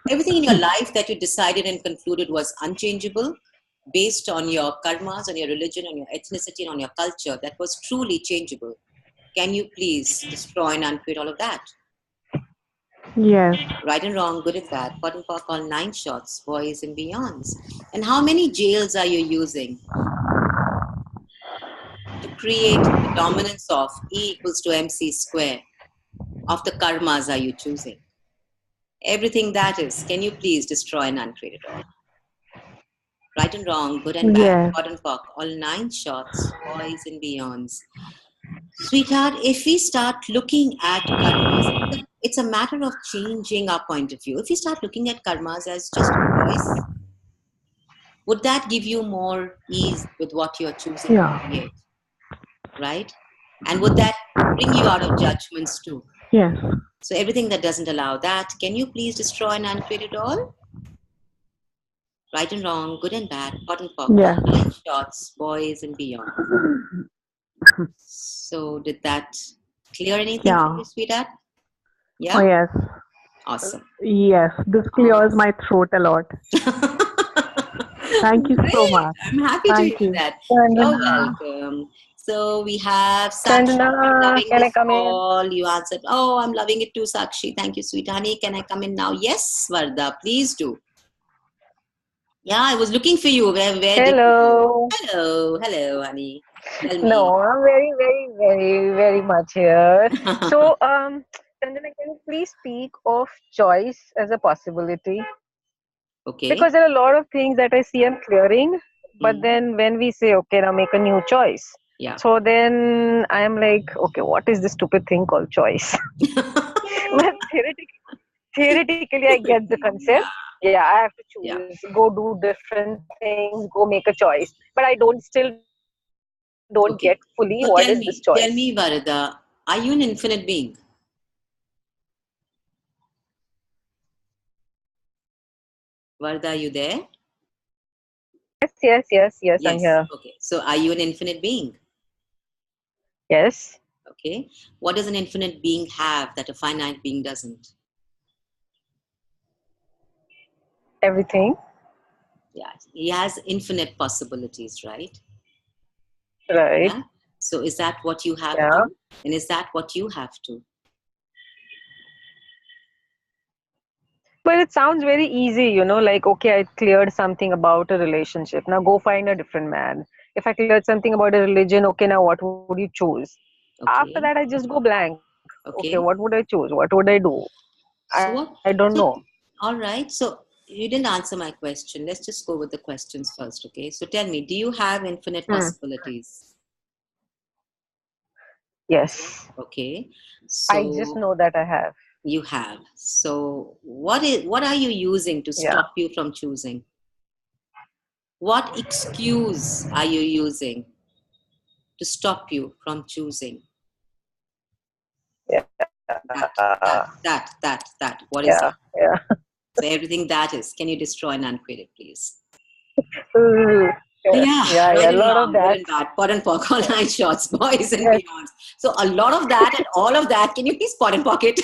everything in your life that you decided and concluded was unchangeable, based on your karmas, on your religion, on your ethnicity, and on your culture, that was truly changeable. Can you please destroy and uncreate all of that? Yes. Right and wrong, good and bad, pot and pock, all 9 shots, boys and beyonds. And how many jails are you using to create the dominance of E equals to MC square of the karmas are you choosing? Everything that is, can you please destroy and uncreate it all? Right and wrong, good and bad, Yes. pot and pock, all 9 shots, boys and beyonds. Sweetheart, if we start looking at karmas, it's a matter of changing our point of view. If we start looking at karmas as just a choice, would that give you more ease with what you're choosing to Yeah. create? Right? And would that bring you out of judgments too? Yes. So everything that doesn't allow that, can you please destroy and uncreate it all? Right and wrong, good and bad, pot and pock, all Yes. 9 shots, boys and beyond. So did that clear anything for Yeah. you, sweetheart? Oh, Yeah? yes. Awesome. Yes. This clears my throat a lot. Thank you so Great. much. I'm happy to Thank hear you. that. You're Chandana, welcome. So we have Sakshi. Chandana, Loving can I this come in? call. You answered, oh, I'm loving it too, Sakshi. Thank you, sweet honey. Can I come in now? Yes, Varda, please do. Yeah, I was looking for you. Where did you go? Hello. Hello, honey. Tell me. No, I'm very, very, very, very much here. So, Chandana, can you please speak of choice as a possibility? Okay. Because there are a lot of things that I see I'm clearing, but Hmm. then when we say, okay, now make a new choice. Yeah. So then I am like, okay, what is this stupid thing called choice? But theoretically, I get the concept. Yeah, I have to Yeah. choose, go do different things, go make a choice. But I still don't get fully what is this Okay. choice. So tell me, Varda, are you an infinite being? Varda, are you there? Yes, I'm Yes. here. Okay. So are you an infinite being? Yes, Okay. What does an infinite being have that a finite being doesn't? everything, Yeah. He has infinite possibilities, right? right? Yeah. So is that what you have Yeah. to? And is that what you have to? But it sounds very easy, like, okay, I cleared something about a relationship. Now go find a different man. If I cleared something about a religion, okay, now what would you choose? After that, Okay. I just go blank. Okay, what would Okay. I choose? What would I do? I So don't what? know. So all right. So you didn't answer my question. Let's just go with the questions first. Okay. So tell me, do you have infinite Hmm. possibilities? Yes. Okay. I just So know that I have. you have. So what are you using to Yeah. stop you from choosing? What excuse are you using to stop you from choosing? Yeah. That. What is Yeah. it? Yeah. So everything that is, can you destroy and uncreate it, please? Ooh, yeah. Yeah, Yeah. right Yeah. A and lot of wrong, good that. and bad, pot and pock, all 9 shots, boys and Yes. beyonds. So a lot of that and all of that, can you please pot and pocket?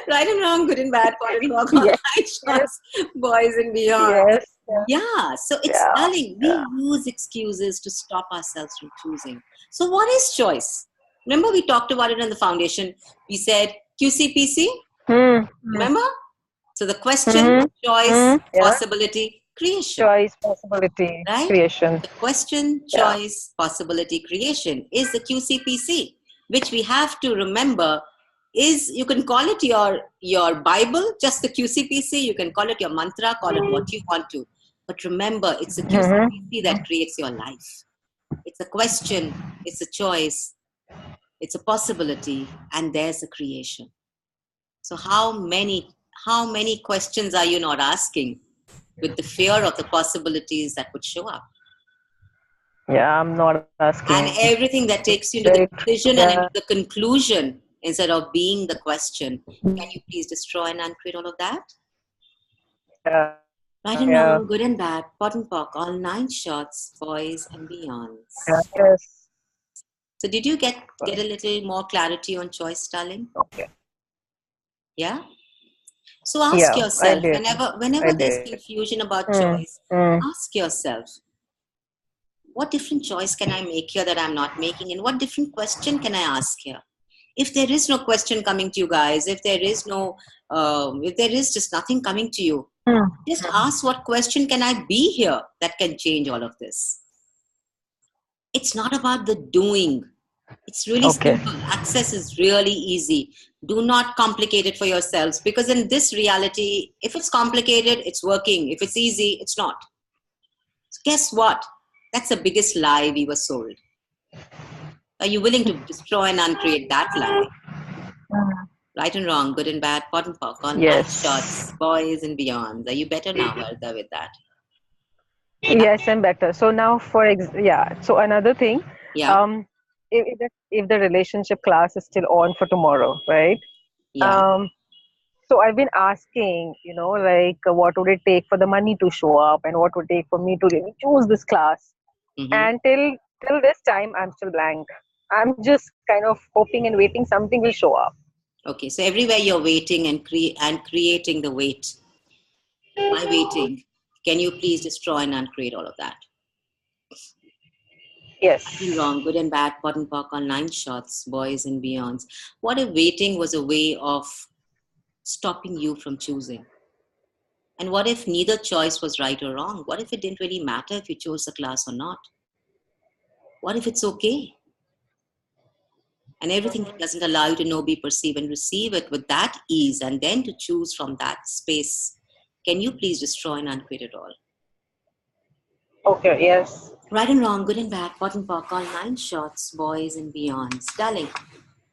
Right and wrong, good and bad, pot and pock, all Yes. 9 Yes. shots, boys and beyond. Yes. Yeah, so it's Yeah. darling, we use excuses to stop ourselves from choosing. So what is choice? Remember we talked about it in the foundation. We said QCPC, Hmm. remember? So the question, Mm-hmm. choice, Mm-hmm. Yeah. possibility, creation, Choice, possibility, right? creation. The question, Yeah. choice, possibility, creation is the QCPC, which we have to remember is, you can call it your Bible, just the QCPC, you can call it your mantra, call it what you want to. But remember, it's the Mm-hmm. QCPC that creates your life. It's a question, it's a choice, it's a possibility, and there's a creation. So how many questions are you not asking with the fear of the possibilities that would show up? Yeah, I'm not And asking. everything that Very takes you into true. the decision and Yeah. into the conclusion instead of being the question. Can you please destroy and uncreate all of that? Yeah. Right and wrong, good and bad, pot and pock, all 9 shots, boys and beyonds. Yes. So did you get a little more clarity on choice, darling? Okay. Yeah? So ask Yeah, I yourself, did. whenever I there's did. confusion about Mm, choice, mm. ask yourself, what different choice can I make here that I'm not making? And what different question can I ask here? If there is no question coming to you guys, if there is just nothing coming to you, Mm. just ask, what question can I be here that can change all of this? It's not about the doing. It's really Okay. simple. Access is really easy. Do not complicate it for yourselves, because in this reality, if it's complicated, it's working. If it's easy, it's not. So guess what? That's the biggest lie we were sold. Are you willing to destroy and uncreate that lie? Right and wrong, good and bad, pot and pock, all 9 shots, Yes. boys and beyonds. Are you better now, Varda, with that? Yes, I'm better. So now, yeah. So another thing, Yeah, um, if the relationship class is still on for tomorrow, right? yeah. Um, so I've been asking, like, what would it take for the money to show up, and what would it take for me to really choose this class? Mm-hmm. And till this time, I'm still blank. I'm just kind of hoping and waiting something will show up. Okay, so everywhere you're waiting and creating the wait. By waiting, can you please destroy and uncreate all of that? Right and Yes. wrong, good and bad, pot and pock, all 9 shots, boys and beyonds. What if waiting was a way of stopping you from choosing? And what if neither choice was right or wrong? What if it didn't really matter if you chose the class or not? What if it's okay? And everything that doesn't allow you to know, be, perceive, and receive it with that ease, and then to choose from that space. Can you please destroy and uncreate it all? Okay. Yes. Right and wrong, good and bad, pot and pock, all 9 shots, boys and beyonds. Darling,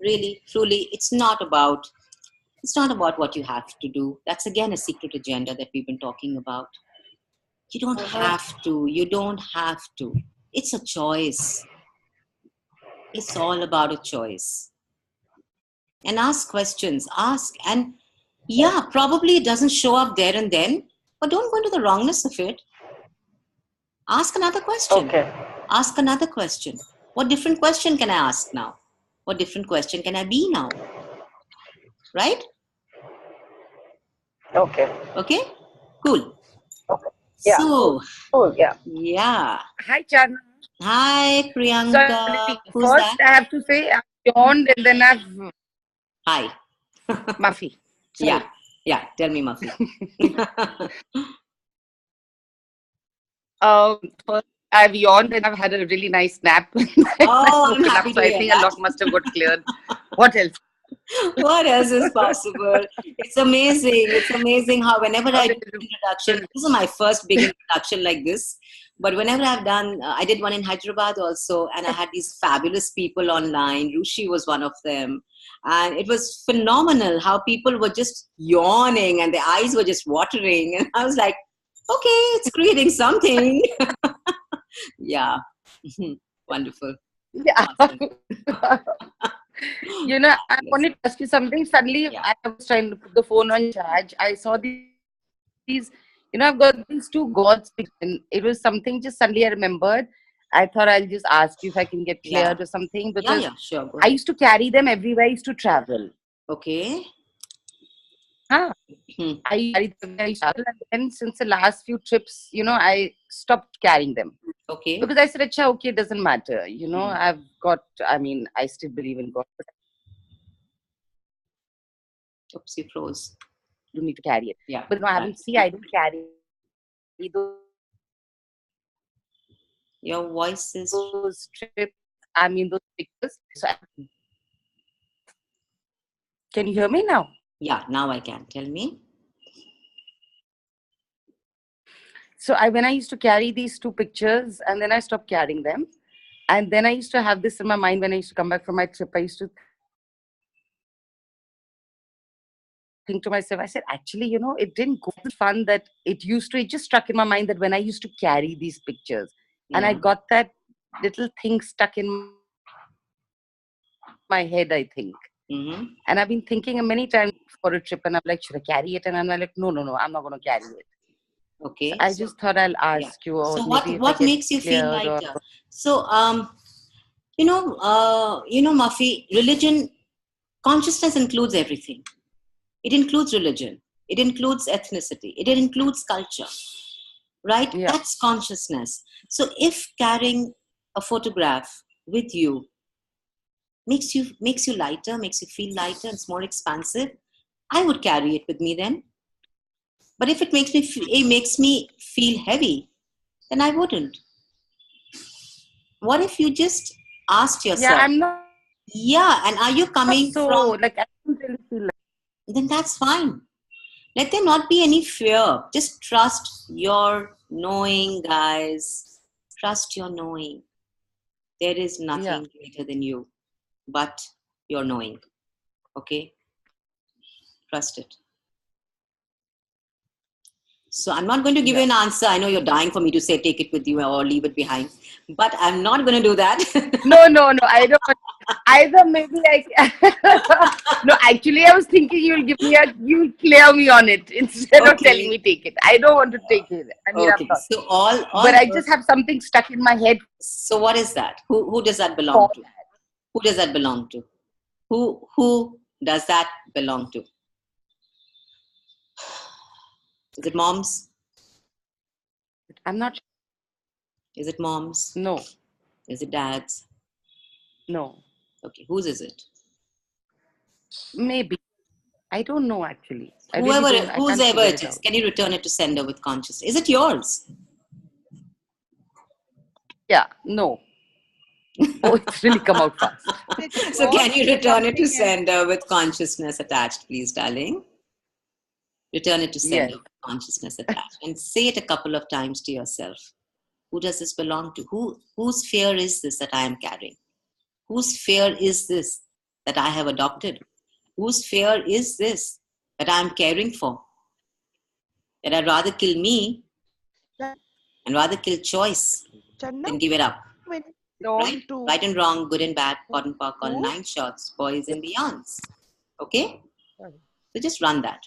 really, truly, it's not about what you have to do. That's again a secret agenda that we've been talking about. You don't have to. You don't have to. It's a choice. It's all about a choice. And ask questions. Ask. And yeah, probably it doesn't show up there and then, but don't go into the wrongness of it. Ask another question. Okay. Ask another question. What different question can I ask now? What different question can I be now? Right? Okay. Okay? Cool. Okay. Yeah. Cool. So, Cool. Yeah. yeah. Hi, Chan. Hi, Sorry, Priyanka. Who's first that? I have to say I've yawned and then I've Hi. Muffy. Yeah. Sorry. Yeah. Tell me, Muffy. First I've yawned and I've had a really nice nap. Oh, I've I'm woken happy up, so to I hear think a that. lot must have got cleared. What else? What else is possible? It's amazing. It's amazing how whenever I do an introduction, this is my first big introduction like this. But whenever I've done, I did one in Hyderabad also, and I had these fabulous people online. Rushi was one of them. And it was phenomenal how people were just yawning and their eyes were just watering. And I was like, okay, it's creating something. Yeah. Wonderful. Yeah. Awesome. I wanted to ask you something. Suddenly, Yeah. I was trying to put the phone on charge. I saw these, I've got these two gods, and it was something just suddenly I remembered. I thought I'll just ask you if I can get Yeah. cleared or something, Yeah, because yeah, sure. Go I ahead. used to carry them everywhere I used to travel. Okay. Huh? Hmm. I carried them everywhere I used to travel, and then since the last few trips, I stopped carrying them. Okay. Because I said, Acha, okay, it doesn't matter. I still believe in God, but Oops, you froze. I don't need to carry it. Yeah. But I don't carry Your voice is. those trips, those pictures. Can you hear me now? Yeah, now I can. Tell me. So when I used to carry these two pictures and then I stopped carrying them. And then I used to have this in my mind when I used to come back from my trip. I used to think to myself, I said, actually, it didn't go fun that it used to. It just struck in my mind that when I used to carry these pictures, and I Yeah. got that little thing stuck in my head, I think. Mm-hmm. And I've been thinking many times for a trip, and I'm like, should I carry it? And I'm like, no, I'm not going to carry it. Okay. I So, just thought I'll yeah. ask you, or So maybe if I what get makes you feel clear or. lighter? So, Muffy, religion, consciousness includes everything. It includes religion. It includes ethnicity. It includes culture, right? Yeah. That's consciousness. So if carrying a photograph with you makes you lighter, makes you feel lighter, it's more expansive, I would carry it with me then. But if it makes me feel heavy, then I wouldn't. What if you just asked Yeah, yourself, I'm not yeah, and are you so coming like, from, I don't really feel like. then that's fine. Let there not be any fear. Just trust your knowing, guys. Trust your knowing. There is Yeah. nothing greater than you, but your knowing. Okay? Trust it. So I'm not going to give you Yeah. an answer. I know you're dying for me to say take it with you or leave it behind, but I'm not going to do that. No, no, no. I don't. Either maybe no, actually, I was thinking you'll clear me on it instead of telling Okay. me take it. I don't want to take it. I mean, I'm Okay. not. So But I just have something stuck in my head so what is that? Who does that belong for to? Who does that belong to? Who does that belong to? Is it moms? that. I'm not. Is it moms? No, Is it dads? no. Okay, whose is it? Maybe. I don't know actually. I really Whoever, don't. I can't whosever figure it it is, out. can you return it to sender with consciousness? Is it yours? Yeah. No. Oh, it's really come out fast. Is it So yours can you or return it to something else? sender with consciousness attached, please, darling? Return it to sender Yes. with consciousness attached and say it a couple of times to yourself. Who does this belong to? Whose fear is this that I am carrying? Whose fear is this that I have adopted? Whose fear is this that I am caring for? That I'd rather kill me and rather kill choice Channa, than give it up. when you Right? belong to Right and wrong, good and bad, pot and pock, all who? nine shots, boys and beyonds. Okay? Sorry. So just run that.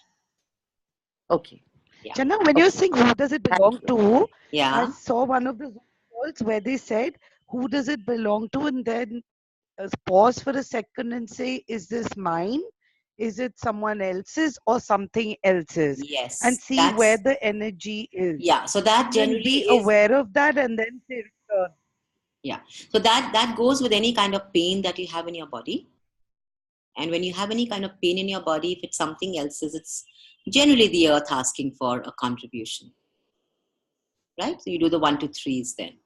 Okay. Yeah. Channa, when you're Okay. saying who does it belong Thank you. to, I Yeah. saw one of the Zoom calls where they said, who does it belong to? And then pause for a second and say, is this mine? Is it someone else's or something else's? And Yes. see where That's, the energy is. yeah. So that And then generally be is, aware of that and then say return. yeah. So that goes with any kind of pain that you have in your body. And when you have any kind of pain in your body, if it's something else's, it's generally the earth asking for a contribution. Right? So you do the 1, 2, 3s then.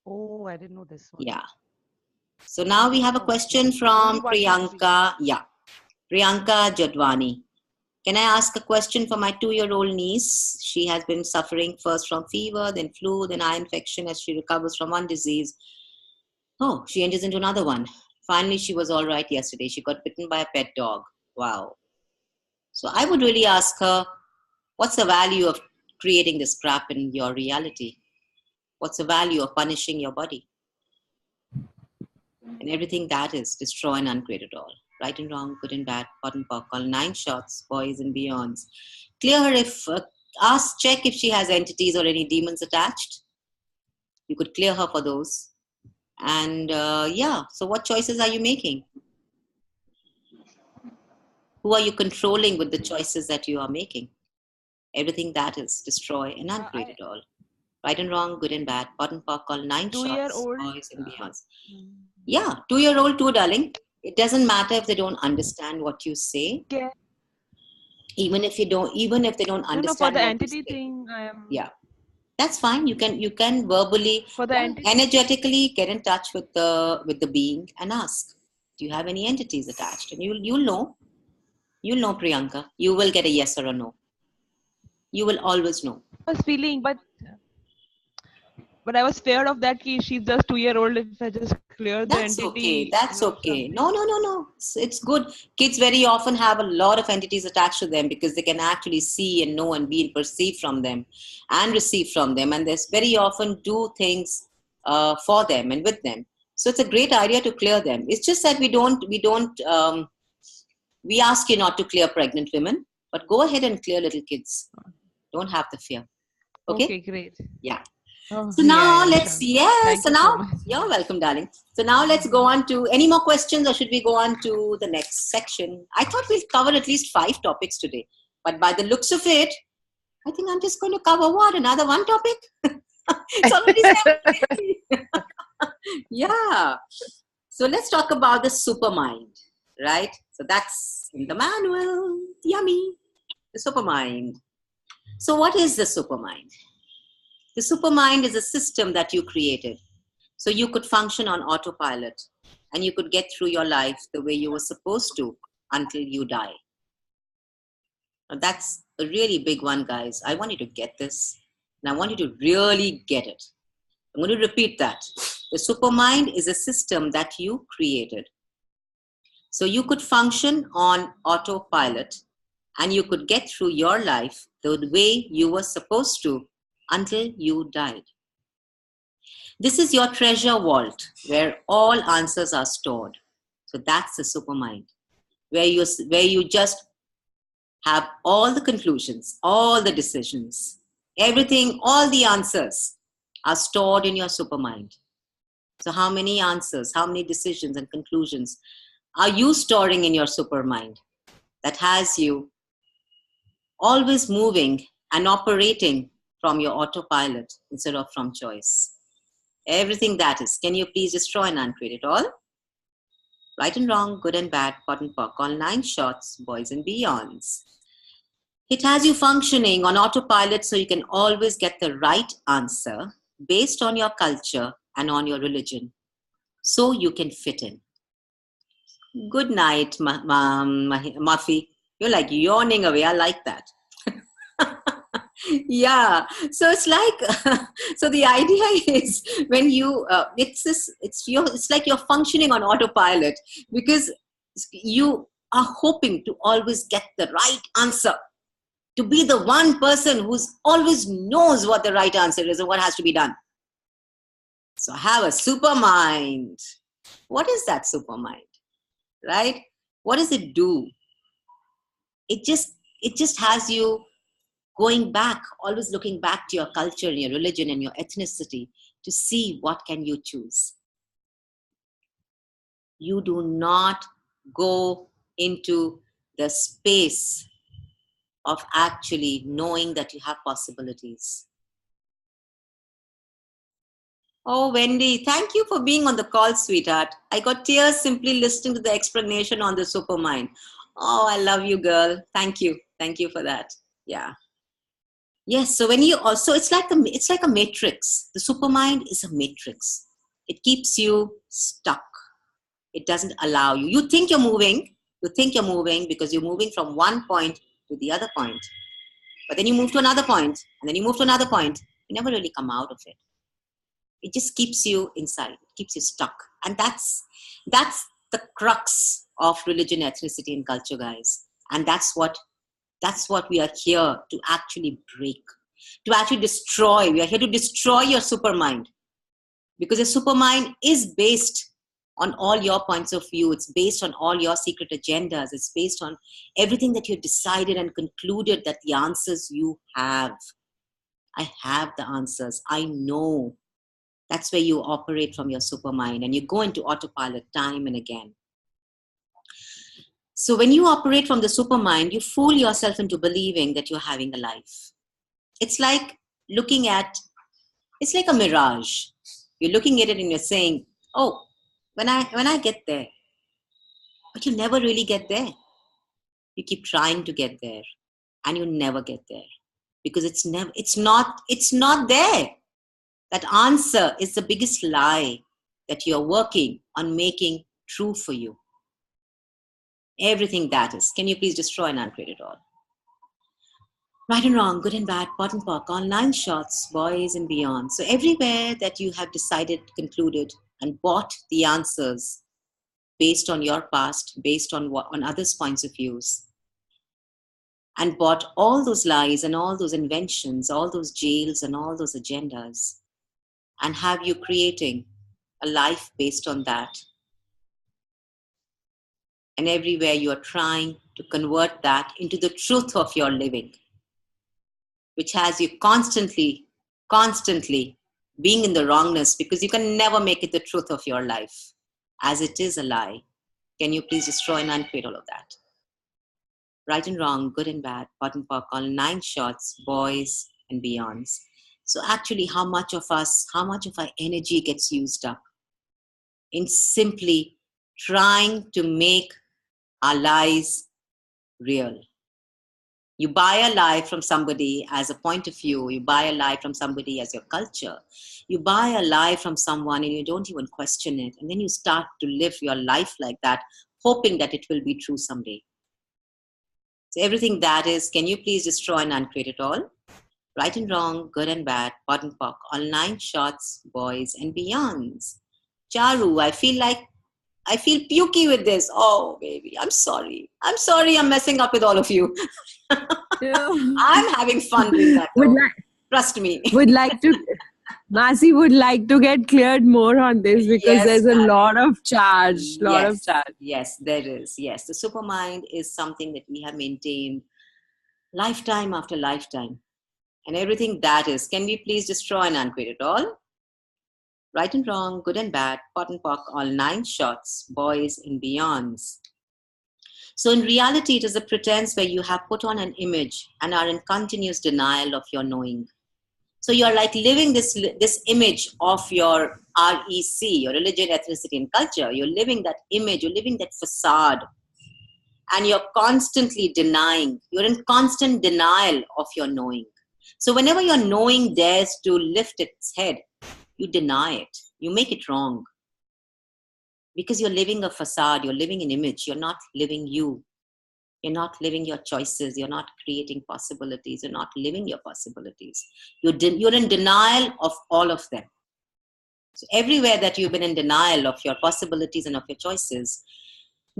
Oh, I didn't know this one. Yeah. So now we have a Okay. question Only from 1, 2, 3. Priyanka. Yeah. Priyanka Jadwani. Can I ask a question for my 2-year-old niece? She has been suffering first from fever, then flu, then eye infection. As she recovers from one disease, oh, she enters into another one. Finally, she was all right yesterday. She got bitten by a pet dog. Wow. So I would really ask her, what's the value of creating this crap in your reality? What's the value of punishing your body? And everything that is, destroy and uncreate it all. Right and wrong, good and bad, pot and pock, all 9 shots, boys and beyonds. Clear her if, check if she has entities or any demons attached. You could clear her for those. And yeah, so what choices are you making? Who are you controlling with the choices that you are making? Everything that is, destroy and uncreate it all. Right and wrong, good and bad, pot and pock, all 9 shots, Two-year-old. boys and beyonds. Yeah, 2-year-old too, darling. It doesn't matter if they don't understand what you say. Get, Even if they don't No, for understand the what you entity say. thing, I am Yeah, that's fine. You can verbally for the or entity. energetically get in touch with the being and ask, do you have any entities attached? And you'll know, Priyanka. You will get a yes or a no. You will always know. I was feeling, but I was scared of that. Ki she's just 2-year-old. If I just clear the That's okay. entity, That's okay. something. No. It's good. Kids very often have a lot of entities attached to them because they can actually see and know and be and perceive from them and receive from them. And they very often do things for them and with them. So it's a great idea to clear them. It's just that we ask you not to clear pregnant women, but go ahead and clear little kids. Don't have the fear. Okay? Okay, great. Yeah. Oh, So Yeah, now yeah, let's, sure. yes, Thank so you so now, much. you're welcome, darling. So now let's go on to, any more questions or should we go on to the next section? I thought we'll cover at least 5 topics today. But by the looks of it, I think I'm just going to cover what? Another 1 topic? It's already 7:30. Yeah. So let's talk about the supermind, right? So that's in the manual. Yummy. The supermind. So what is the supermind? The supermind is a system that you created so you could function on autopilot and you could get through your life the way you were supposed to until you die. Now that's a really big one, guys. I want you to get this and I want you to really get it. I'm going to repeat that. The supermind is a system that you created so you could function on autopilot and you could get through your life the way you were supposed to until you died. This is your treasure vault where all answers are stored. So that's the supermind, where you just have all the conclusions, all the decisions, everything, all the answers are stored in your supermind. So how many answers, how many decisions and conclusions are you storing in your supermind that has you always moving and operating from your autopilot instead of from choice? Everything that is. Can you please destroy and uncreate it all? Right and wrong, good and bad, pot and pock, all 9 shots, boys and beyonds. It has you functioning on autopilot so you can always get the right answer based on your culture and on your religion so you can fit in. Good night, Muffy. You're like yawning away. I like that. Yeah, so it's like so the idea is when you it's like you're functioning on autopilot because you are hoping to always get the right answer, to be the one person who's always knows what the right answer is and what has to be done. So have a super mind. What is that super mind, right? What does it do? It just has you going back, always looking back to your culture and your religion and your ethnicity to see what can you choose. You do not go into the space of actually knowing that you have possibilities. Oh, Wendy, thank you for being on the call, sweetheart. I got tears simply listening to the explanation on the supermind. Oh, I love you, girl. Thank you. Thank you for that. Yeah. Yes, so when you also, it's like a matrix. The supermind is a matrix. It keeps you stuck. It doesn't allow you. You think you're moving because you're moving from one point to the other point. But then you move to another point, and then you move to another point. You never really come out of it. It just keeps you inside. It keeps you stuck. And that's the crux of religion, ethnicity, and culture, guys. And that's what we are here to actually break, to actually destroy. We are here to destroy your supermind because your supermind is based on all your points of view. It's based on all your secret agendas. It's based on everything that you've decided and concluded that the answers you have. I have the answers. I know. That's where you operate from your supermind and you go into autopilot time and again. So when you operate from the supermind, you fool yourself into believing that you're having a life. It's like it's like a mirage. You're looking at it and you're saying, oh, when I get there, but you never really get there. You keep trying to get there and you never get there because it's not there. That answer is the biggest lie that you're working on making true for you. Everything that is. Can you please destroy and uncreate it all? Right and wrong, good and bad, pot and pock, all 9 shots, boys and beyond. So everywhere that you have decided, concluded, and bought the answers based on your past, based on others' points of views, and bought all those lies and all those inventions, all those jails and all those agendas, and have you creating a life based on that. And everywhere you are trying to convert that into the truth of your living. which has you constantly being in the wrongness because you can never make it the truth of your life, as it is a lie. Can you please destroy and uncreate all of that? Right and wrong, good and bad, pot and pock, all 9 shots, boys and beyonds. So actually, how much of our energy gets used up in simply trying to make our lies real? You buy a lie from somebody as a point of view. You buy a lie from somebody as your culture. You buy a lie from someone and you don't even question it. And then you start to live your life like that, hoping that it will be true someday. So everything that is, can you please destroy and uncreate it all? Right and wrong, good and bad, pot and pock, all 9 shots, boys and beyonds. Charu, I feel pukey with this. Oh, baby, I'm sorry. I'm messing up with all of you. Yeah. I'm having fun doing that. Trust me. Would like to, Masi would like to get cleared more on this because there's a lot of charge. Yes, there is. Yes, the supermind is something that we have maintained lifetime after lifetime. And everything that is, can we please destroy and uncreate it all? Right and wrong, good and bad, pot and pock, all 9 shots, boys and beyonds. So in reality, it is a pretense where you have put on an image and are in continuous denial of your knowing. So you're like living this image of your REC, your religion, ethnicity, and culture. You're living that image, you're living that facade. And you're constantly denying. You're in constant denial of your knowing. So whenever your knowing dares to lift its head, you deny it. You make it wrong. Because you're living a facade, you're living an image, you're not living you. You're not living your choices, you're not creating possibilities, you're not living your possibilities. You're in denial of all of them. So everywhere that you've been in denial of your possibilities and of your choices,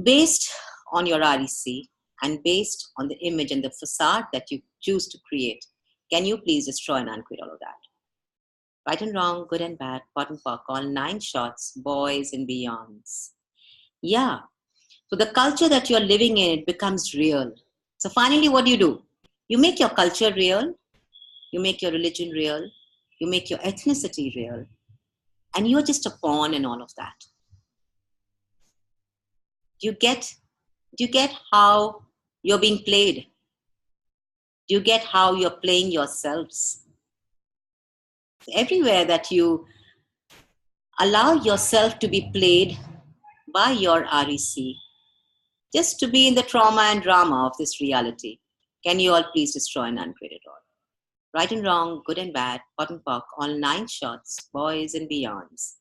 based on your REC and based on the image and the facade that you choose to create, can you please destroy and uncreate all of that? Right and wrong, good and bad, pot and pock, all 9 shots, boys and beyonds. Yeah. So the culture that you're living in, it becomes real. So finally, what do? You make your culture real. You make your religion real. You make your ethnicity real. And you're just a pawn in all of that. Do you get how you're being played? Do you get how you're playing yourselves? Everywhere that you allow yourself to be played by your REC, just to be in the trauma and drama of this reality, can you all please destroy and uncreate it all? Right and wrong, good and bad, pot and pock, all 9 shots, boys and beyonds.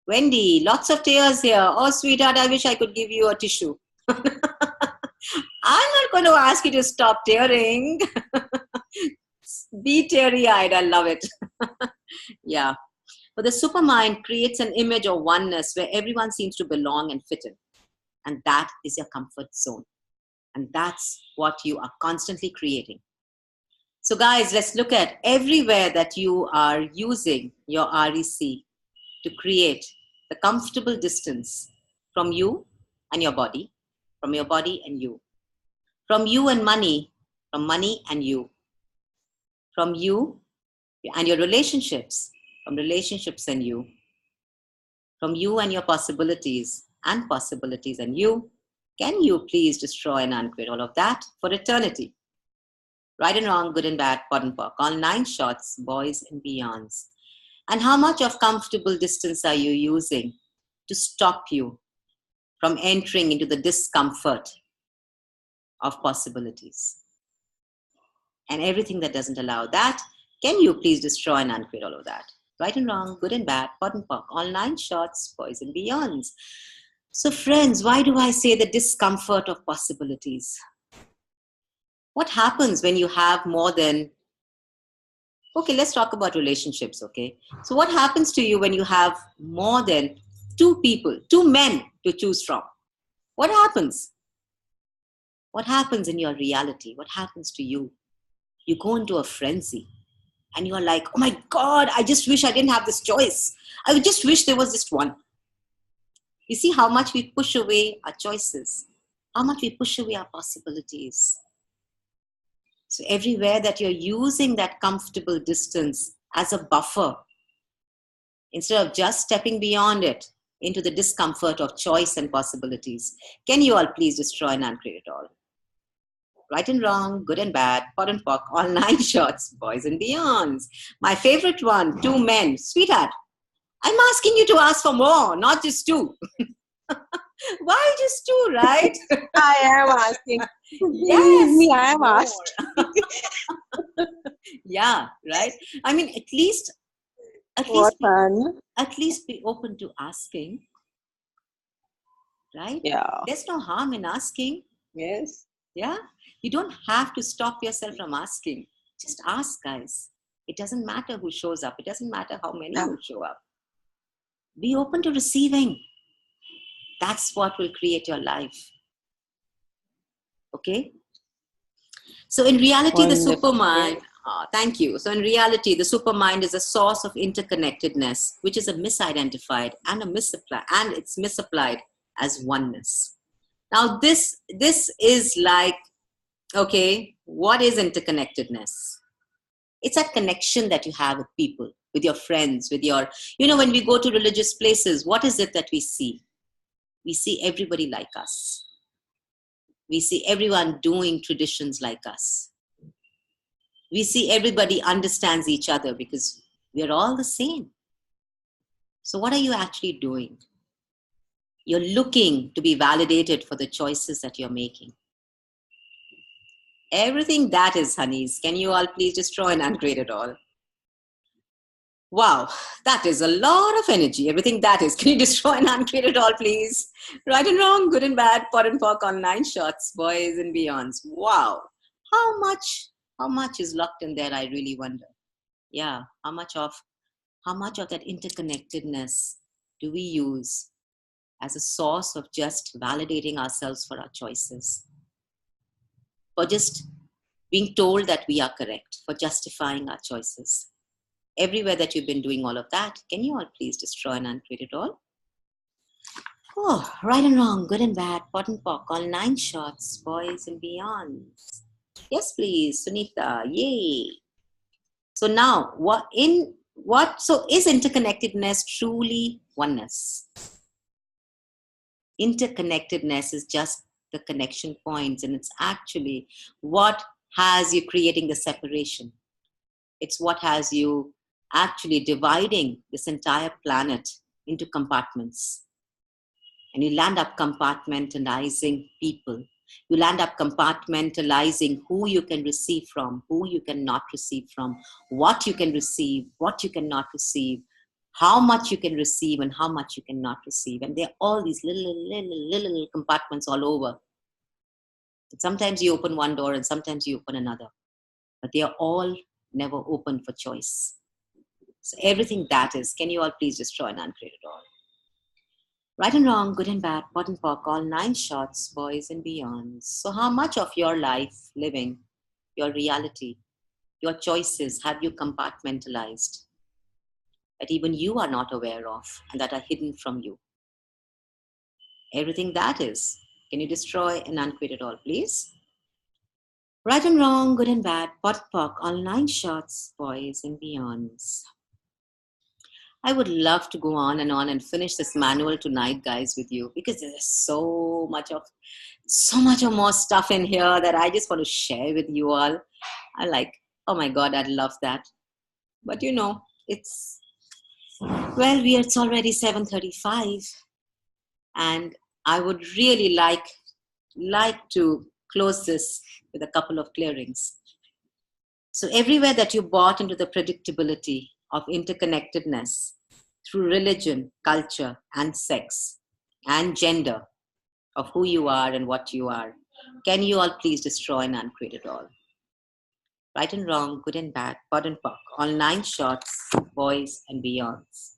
Wendy, lots of tears here. Oh, sweetheart, I wish I could give you a tissue. I'm not going to ask you to stop tearing. Be teary-eyed, I love it. Yeah. But the supermind creates an image of oneness where everyone seems to belong and fit in. And that is your comfort zone. And that's what you are constantly creating. So guys, let's look at everywhere that you are using your REC to create the comfortable distance from you and your body, from your body and you, from you and money, from money and you, from you and your relationships, from relationships and you, from you and your possibilities and you. Can you please destroy and uncreate all of that for eternity? Right and wrong, good and bad, pot and pock, all 9 shots, boys and beyonds. And how much of comfortable distance are you using to stop you from entering into the discomfort of possibilities? And everything that doesn't allow that, can you please destroy and uncreate all of that? Right and wrong, good and bad, pot and pock, all 9 shots, boys and beyonds. So friends, why do I say the discomfort of possibilities? What happens when you have more than, okay, let's talk about relationships, okay? So what happens to you when you have more than 2 people, 2 men to choose from? What happens? What happens in your reality? What happens to you? You go into a frenzy and you're like, oh my God, I just wish I didn't have this choice. I just wish there was just one. You see how much we push away our choices, how much we push away our possibilities. So everywhere that you're using that comfortable distance as a buffer, instead of just stepping beyond it into the discomfort of choice and possibilities, can you all please destroy and uncreate it all? Right and wrong, good and bad, pot and pock, all 9 shots, boys and beyonds. My favorite one, 2 men. Sweetheart, I'm asking you to ask for more, not just 2. Why just 2, right? I am asking. Yes. Me, I am more. asked. Yeah, right? I mean, at What fun. be open to asking, right? Yeah. There's no harm in asking. Yes. Yeah, you don't have to stop yourself from asking. Just ask, guys. It doesn't matter who shows up. It doesn't matter how many will show up. Be open to receiving. That's what will create your life. Okay? So in reality, the supermind, thank you. So in reality, the supermind is a source of interconnectedness, which is a misidentified and it's misapplied as oneness. Now this is like, okay, what is interconnectedness? It's that connection that you have with people, with your friends, with your, when we go to religious places, what is it that we see? We see everybody like us. We see everyone doing traditions like us. We see everybody understands each other because we're all the same. So what are you actually doing? You're looking to be validated for the choices that you're making. Everything that is, honeys, can you all please destroy and uncreate it all? Wow, that is a lot of energy. Everything that is. Can you destroy and uncreate it all, please? Right and wrong, good and bad, pot and pock on 9 shots, boys and beyonds. Wow. How much is locked in there, I really wonder. Yeah, how much of that interconnectedness do we use as a source of just validating ourselves for our choices? For just being told that we are correct, for justifying our choices. Everywhere that you've been doing all of that, can you all please destroy and uncreate it all? Oh, right and wrong, good and bad, pot and pock, all 9 shots, boys and beyonds. Yes, please, Sunita, yay. So now, so is interconnectedness truly oneness? Interconnectedness is just the connection points, and it's actually what has you creating the separation. It's what has you actually dividing this entire planet into compartments. And you land up compartmentalizing people. You land up compartmentalizing who you can receive from, who you cannot receive from, what you can receive, what you cannot receive, how much you can receive and how much you cannot receive. And there are all these little compartments all over. And sometimes you open one door and sometimes you open another. But they are all never open for choice. So everything that is, can you all please destroy and uncreate it all? Right and wrong, good and bad, pot and pock, all 9 shots, boys and beyonds. So how much of your life living, your reality, your choices have you compartmentalized that even you are not aware of and that are hidden from you? Everything that is, can you destroy and uncreate it all, please? Right and wrong, good and bad, pot and pock, all 9 shots, boys and beyonds. I would love to go on and finish this manual tonight, guys, with you, because there's so much of more stuff in here that I just want to share with you all. I like, oh my God, I'd love that. But it's already 7:35, and I would really like to close this with a couple of clearings. So everywhere that you bought into the predictability of interconnectedness through religion, culture, and sex, and gender, of who you are and what you are, can you all please destroy and uncreate it all? Right and wrong, good and bad, pot and pock, all 9 shots, boys and beyonds.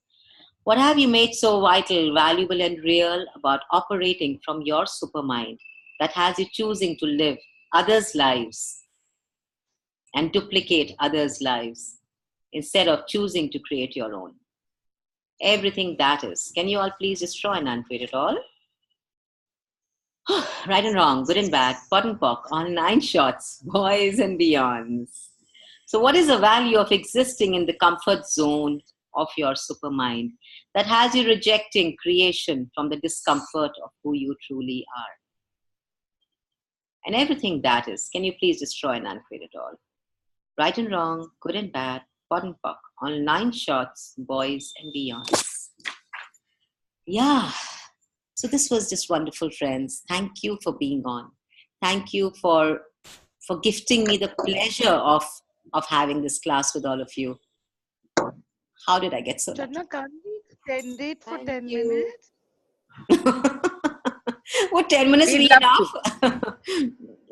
What have you made so vital, valuable, and real about operating from your supermind that has you choosing to live others' lives and duplicate others' lives instead of choosing to create your own? Everything that is. Can you all please destroy and uncreate it all? Right and wrong, good and bad, pot and pock, on 9 shots, boys and beyonds. So, what is the value of existing in the comfort zone of your supermind that has you rejecting creation from the discomfort of who you truly are? And everything that is, can you please destroy and uncreate it all? Right and wrong, good and bad, pot and pock, on 9 shots, boys and beyonds. Yeah. So this was just wonderful, friends. Thank you for being on. Thank you for gifting me the pleasure of having this class with all of you. How did I get so lucky? Channa, can't we extend it for Thank 10 you. minutes? What, 10 minutes We'd be love enough?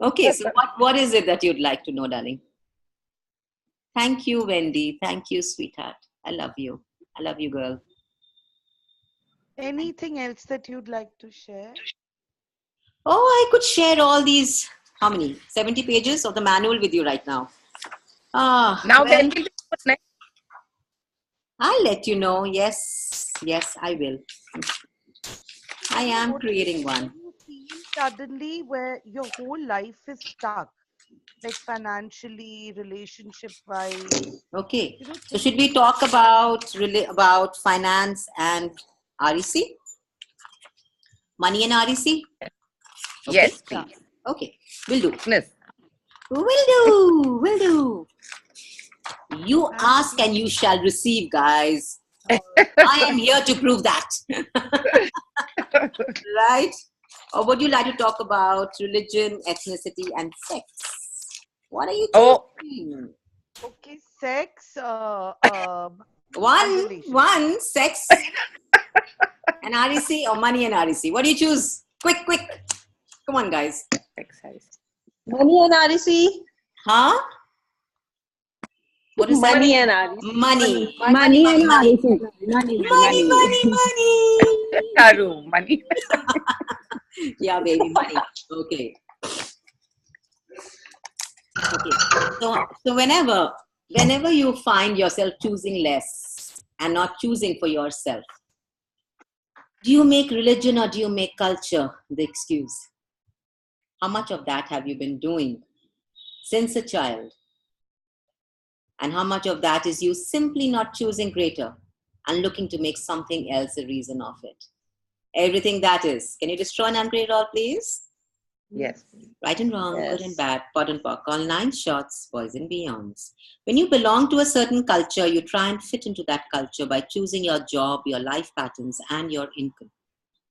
Okay, so what is it that you'd like to know, darling? Thank you, Wendy. Thank you, sweetheart. I love you. I love you, girl. Anything else that you'd like to share? Oh, I could share all these, how many? 70 pages of the manual with you right now. Now, Well, when will we put next? I'll let you know. Yes, yes, I will. I am creating one. What do you feel suddenly where your whole life is stuck, like financially, relationship wise? Okay. You know, So should things we talk about finance and REC? Money and REC? Okay. Yes, please. Okay. We'll do. Yes. Will do. Will do. You Thank ask you. and you shall receive, guys. All I am here to prove that. Right? Or would you like to talk about religion, ethnicity, and sex? What are you Oh, choosing? Okay, sex, and relationship. One, sex and REC, or money and REC. What do you choose? Quick, quick. Come on, guys. exercise. Money and REC. Huh? What is that? Money and REC. Money. Money and Money. REC. Money, Money, money, money. Charu, money. Yeah, baby, money. Okay. Okay. So whenever you find yourself choosing less and not choosing for yourself, do you make religion or do you make culture the excuse? How much of that have you been doing since a child? And how much of that is you simply not choosing greater and looking to make something else a reason of it? Everything that is. Can you destroy and uncreate it all, please? Yes. Right and wrong, good and Yes. bad, pot and pock, all 9 shots, boys and beyonds. When you belong to a certain culture, you try and fit into that culture by choosing your job, your life patterns, and your income.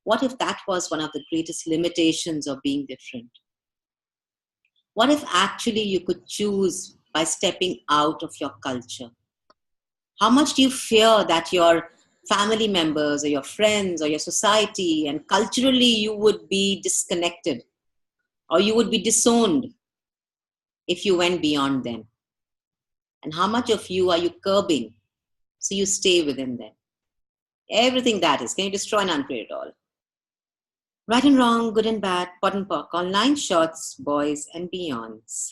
What if that was one of the greatest limitations of being different? What if actually you could choose by stepping out of your culture? How much do you fear that your family members or your friends or your society and culturally you would be disconnected or you would be disowned if you went beyond them? And how much of you are you curbing so you stay within them? Everything that is. Can you destroy and uncreate it all? Right and wrong, good and bad, pot and pock, all 9 shots, boys and beyonds.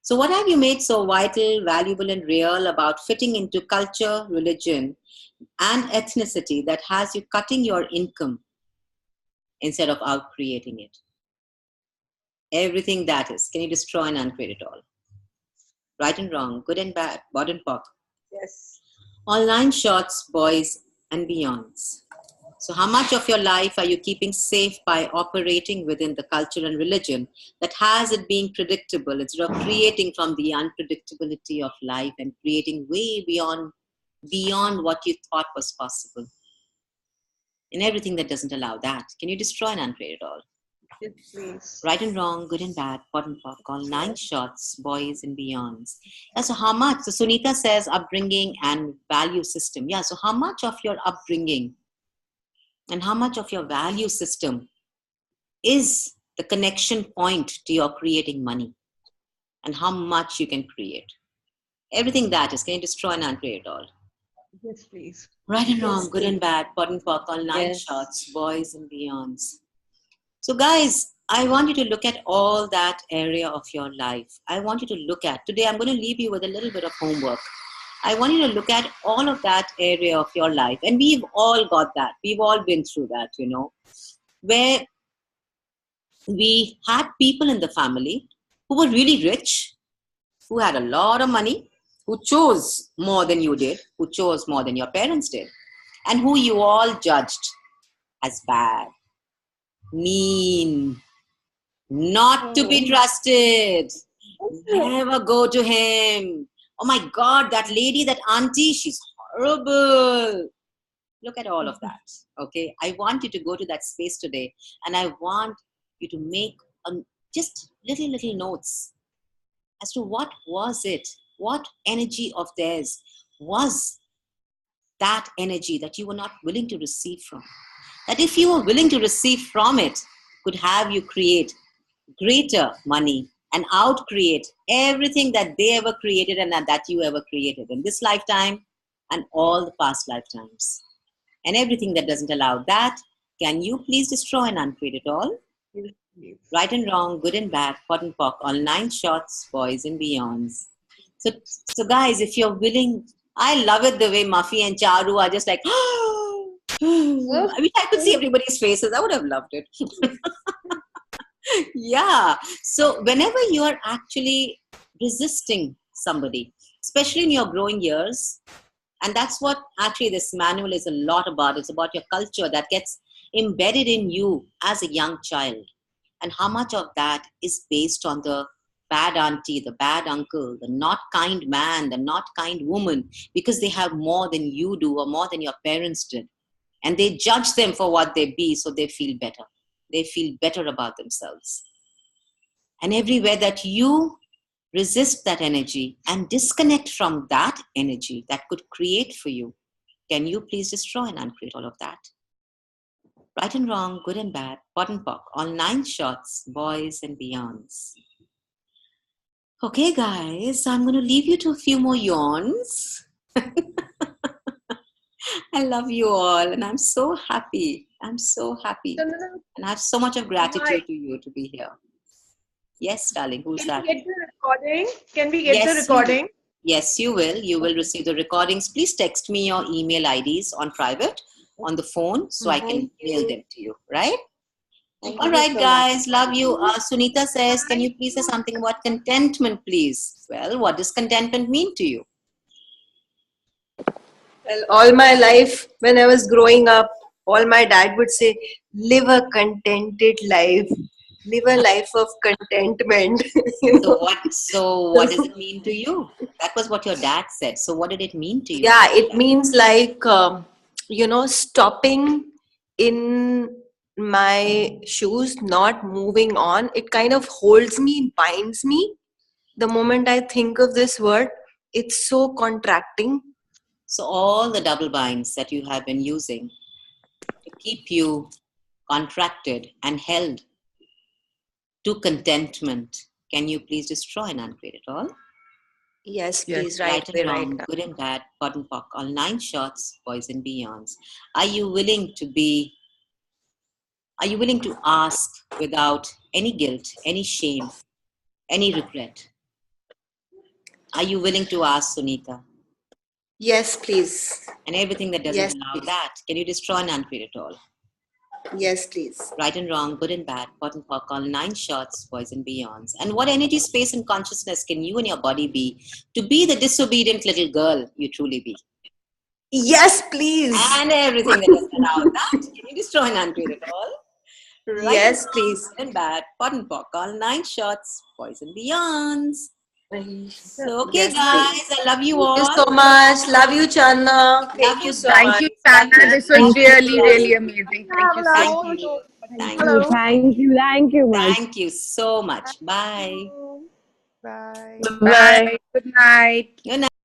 So what have you made so vital, valuable and real about fitting into culture, religion and ethnicity that has you cutting your income instead of out creating it? Everything that is. Can you destroy and uncreate it all? Right and wrong, good and bad, pot and pock, Yes. all 9 shots, boys and beyonds. So how much of your life are you keeping safe by operating within the culture and religion that has it being predictable instead of creating from the unpredictability of life and creating way beyond what you thought was possible? And everything that doesn't allow that. Can you destroy and uncreate it all? Yes, please. Right and wrong, good and bad, pot and pock, all 9 shots, boys and beyonds. Yeah, so how much? So Sunita says upbringing and value system. Yeah, so how much of your upbringing and how much of your value system is the connection point to your creating money and how much you can create? Everything that is. Can you destroy and uncreate it all? Yes, please. Right and Yes, wrong, good and please. bad, pot and pock, all 9 shots, Yes. boys and beyonds. So guys, I want you to look at all that area of your life. I want you to look at, today I'm going to leave you with a little bit of homework. I want you to look at all of that area of your life. And we've all got that. We've all been through that, where we had people in the family who were really rich, who had a lot of money, who chose more than you did, who chose more than your parents did, and who you all judged as bad, mean, not to be trusted. Never go to him. Oh my God, that lady, that auntie, she's horrible. Look at all of that. Okay, I want you to go to that space today, and I want you to make just little notes as to what was it, what energy of theirs was that energy that you were not willing to receive from. That if you were willing to receive from it, could have you create greater money and outcreate everything that they ever created and that you ever created in this lifetime and all the past lifetimes. And everything that doesn't allow that, can you please destroy and uncreate it all? Right and wrong, good and bad, pot and pock, all 9 shots, boys and beyonds. So guys, if you're willing, I love it the way Muffy and Charu are just like, I wish I could see everybody's faces. I would have loved it. Yeah. So whenever you are actually resisting somebody, especially in your growing years, and that's what actually this manual is a lot about. It's about your culture that gets embedded in you as a young child. And how much of that is based on the bad auntie, the bad uncle, the not kind man, the not kind woman, because they have more than you do or more than your parents did. And they judge them for what they be, so they feel better. They feel better about themselves. And everywhere that you resist that energy and disconnect from that energy that could create for you, can you please destroy and uncreate all of that? Right and wrong, good and bad, pot and pock, all 9 shots, boys and beyonds. Okay, guys, I'm going to leave you to a few more yawns. I love you all, and I'm so happy. I'm so happy. And I have so much of gratitude to you to be here. Yes, darling, who's that? Can we get the recording? Can we get the recording? Yes, you will. You will receive the recordings. Please text me your email IDs on private on the phone so I can mail them to you, right? All right, guys. Love you. Sunita says, can you please say something about contentment, please? Well, what does contentment mean to you? Well, all my life, when I was growing up, all my dad would say, live a contented life. Live a life of contentment. So what does it mean to you? That was what your dad said. So what did it mean to you? Yeah, it means like, stopping in my shoes, not moving on. It kind of holds me, binds me. The moment I think of this word, it's so contracting. So all the double binds that you have been using to keep you contracted and held to contentment, can you please destroy and uncreate it all? Yes, please. Right and wrong, good and bad, pot and pock, all 9 shots, boys and beyonds. Are you willing to ask without any guilt, any shame, any regret? Are you willing to ask, Sunita? Yes, please. And everything that doesn't allow that, can you destroy and uncreate it all? Yes, please. Right and wrong, good and bad, pot and pock, all 9 shots, boys and beyonds. And what energy, space, and consciousness can you and your body be to be the disobedient little girl you truly be? Yes, please. And everything that doesn't allow that, can you destroy and uncreate it all? Right yes, please. Good and bad, pot and pock, all 9 shots, boys and beyonds. So, okay, guys, I love you all. Thank you so much. Love you, Channa. Thank you so much. Thank you, Channa. This was really amazing. Thank you so much. Thank you. Thank you so much. Bye. Bye. Bye. Good night. Good night.